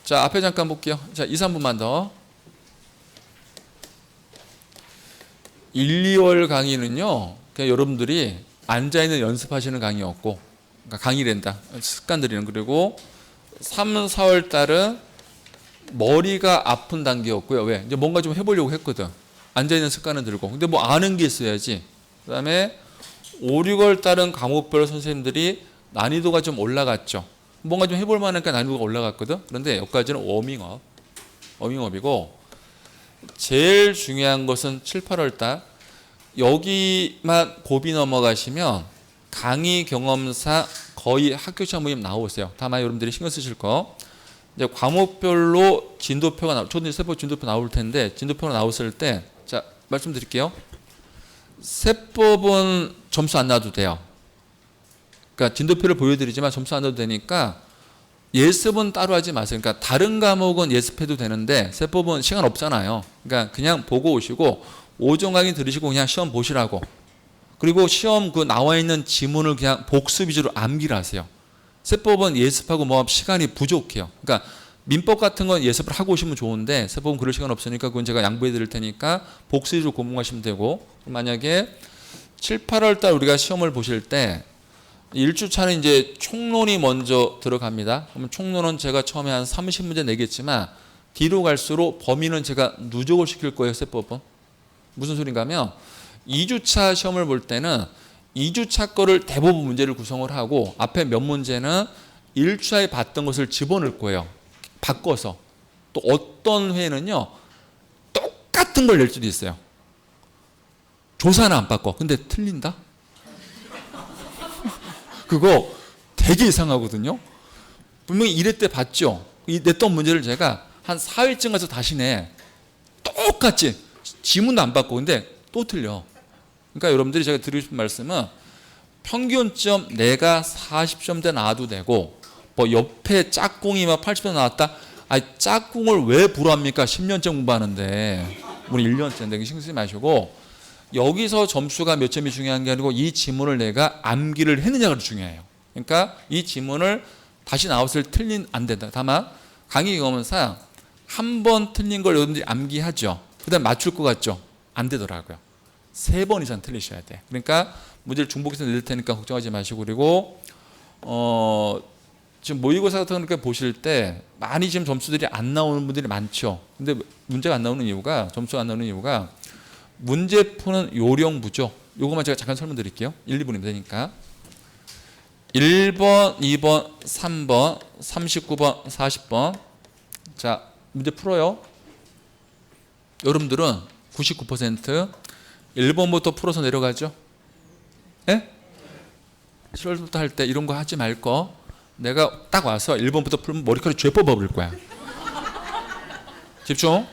자, 앞에 잠깐 볼게요. 자, 2, 3분만 더. 1, 2월 강의는요, 그냥 여러분들이 앉아있는 연습하시는 강의였고, 그러니까 강의랜다. 습관들이는. 그리고 3, 4월 달은 머리가 아픈 단계였고요. 왜? 이제 뭔가 좀 해보려고 했거든. 앉아있는 습관은 들고. 근데 뭐 아는 게 있어야지. 그 다음에 5, 6월 달은 과목별 선생님들이 난이도가 좀 올라갔죠. 뭔가 좀 해볼 만하니까 난이도가 올라갔거든. 그런데 여기까지는 워밍업. 워밍업이고, 제일 중요한 것은 7, 8월 달. 여기만 고비 넘어가시면 강의 경험사 거의 학교 시험 모임 나오세요. 다만 여러분들이 신경 쓰실 거. 이제 과목별로 진도표가 초등세법 진도표 나올 텐데, 진도표가 나왔을 때, 자, 말씀드릴게요. 세법은 점수 안 놔도 돼요. 그러니까 진도표를 보여드리지만 점수 안 놔도 되니까 예습은 따로 하지 마세요. 그러니까 다른 과목은 예습해도 되는데 세법은 시간 없잖아요. 그러니까 그냥 보고 오시고 오전 강의 들으시고 그냥 시험 보시라고. 그리고 시험 그 나와 있는 지문을 그냥 복습 위주로 암기를 하세요. 세법은 예습하고 뭐 시간이 부족해요. 그러니까 민법 같은 건 예습을 하고 오시면 좋은데 세법은 그럴 시간 없으니까 그건 제가 양보해 드릴 테니까 복습 위주로 공부하시면 되고, 만약에 7, 8월 달 우리가 시험을 보실 때 1주차는 이제 총론이 먼저 들어갑니다. 그러면 총론은 제가 처음에 한 30문제 내겠지만 뒤로 갈수록 범위는 제가 누적을 시킬 거예요. 세법은. 무슨 소린가 하면 2주차 시험을 볼 때는 2주차 거를 대부분 문제를 구성을 하고 앞에 몇 문제는 1주차에 봤던 것을 집어넣을 거예요. 바꿔서. 또 어떤 회에는요, 똑같은 걸 낼 수도 있어요. 조사는 안 바꿔. 근데 틀린다? 그거 되게 이상하거든요. 분명히 1회 때 봤죠. 냈던 문제를 제가 한 4회쯤 가서 다시 내. 똑같이. 지문도 안 바꿔. 근데 또 틀려. 그러니까 여러분들이 제가 드리고 싶은 말씀은 평균점 내가 40점대 나와도 되고, 뭐 옆에 짝꿍이 막 80점 나왔다. 아니, 짝꿍을 왜 불합니까? 10년째 공부하는데. 우리 1년째인데 신경 쓰지 마시고 여기서 점수가 몇 점이 중요한 게 아니고 이 지문을 내가 암기를 했느냐가 중요해요. 그러니까 이 지문을 다시 나왔을 때 틀린 안 된다. 다만 강의 경험상 한 번 틀린 걸 여러분들이 암기하죠. 그다음 맞출 것 같죠? 안 되더라고요. 3번 이상 틀리셔야 돼. 그러니까 문제를 중복해서 낼 테니까 걱정하지 마시고 그리고 지금 모의고사 같은 거 보실 때 많이 지금 점수들이 안 나오는 분들이 많죠. 근데 문제가 안 나오는 이유가 점수가 안 나오는 이유가 문제 푸는 요령 부족. 요거만 제가 잠깐 설명드릴게요. 1, 2분이면 되니까. 1번, 2번, 3번, 39번, 40번. 자, 문제 풀어요. 여러분들은 99% 1번부터 풀어서 내려가죠. 예? 7월부터 할 때 이런 거 하지 말 거. 내가 딱 와서 1번부터 풀면 머리카락 죄 뽑아버릴 거야. 집중.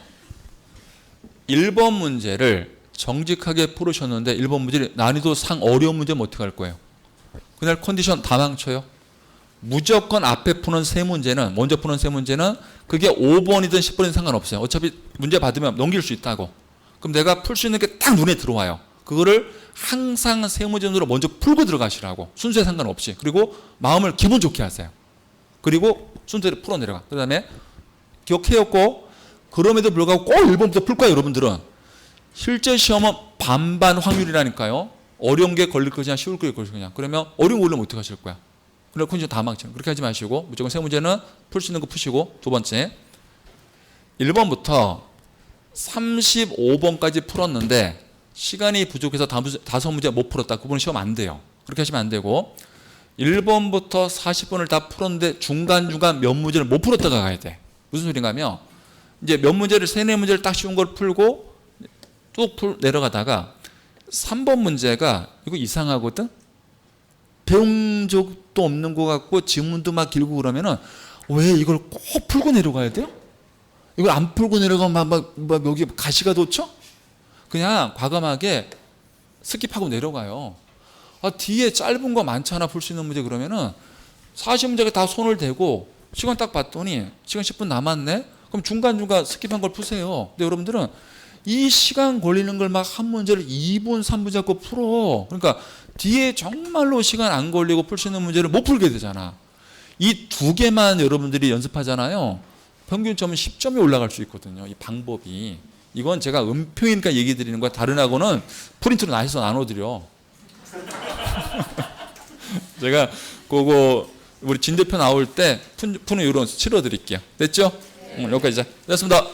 1번 문제를 정직하게 풀으셨는데 1번 문제를 난이도 상 어려운 문제면 어떻게 할 거예요? 그날 컨디션 다 망쳐요. 무조건 앞에 푸는 세 문제는 먼저 푸는 세 문제는 그게 5번이든 10번이든 상관없어요. 어차피 문제 받으면 넘길 수 있다고. 그럼 내가 풀 수 있는 게 딱 눈에 들어와요. 그거를 항상 세 문제로 먼저 풀고 들어가시라고. 순서에 상관없이. 그리고 마음을 기분 좋게 하세요. 그리고 순서를 풀어 내려가. 그 다음에 기억해였고 그럼에도 불구하고 꼭 1번부터 풀 거예요. 여러분들은. 실제 시험은 반반 확률이라니까요. 어려운 게 걸릴 것이냐 쉬울 게 걸릴 것이냐. 그러면 어려운 거 올리면 어떻게 하실 거야? 그럼 컨디션 다 망쳐요. 그렇게 하지 마시고 무조건 세 문제는 풀 수 있는 거 푸시고 두 번째 1번부터 35번까지 풀었는데 시간이 부족해서 다섯 문제 못 풀었다. 그분은 시험 안 돼요. 그렇게 하시면 안 되고 1번부터 40번을 다 풀었는데 중간중간 몇 문제를 못 풀었다가 가야 돼. 무슨 소린가 하면 이제 몇 문제를 세네 문제를 딱 쉬운 걸 풀고 쭉 내려가다가 3번 문제가 이거 이상하거든. 배운 적도 없는 것 같고 지문도 막 길고 그러면은 왜 이걸 꼭 풀고 내려가야 돼요? 이걸 안 풀고 내려가면 막 여기 가시가 돋죠? 그냥 과감하게 스킵하고 내려가요. 뒤에 짧은 거 많잖아 풀 수 있는 문제 그러면은 40문제가 다 손을 대고 시간 딱 봤더니 시간 10분 남았네? 그럼 중간중간 스킵한 걸 푸세요. 근데 여러분들은 이 시간 걸리는 걸 막 한 문제를 2분, 3분 잡고 풀어. 그러니까 뒤에 정말로 시간 안 걸리고 풀 수 있는 문제를 못 풀게 되잖아. 이 두 개만 여러분들이 연습하잖아요. 평균점은 10점이 올라갈 수 있거든요. 이 방법이. 이건 제가 은표이니까 얘기 드리는 거야. 다른 학원은 프린트로 나눠서 나눠드려. 제가 그거 우리 진 대표 나올 때 푸는 이런 치러드릴게요. 됐죠? 여기까지 됐습니다.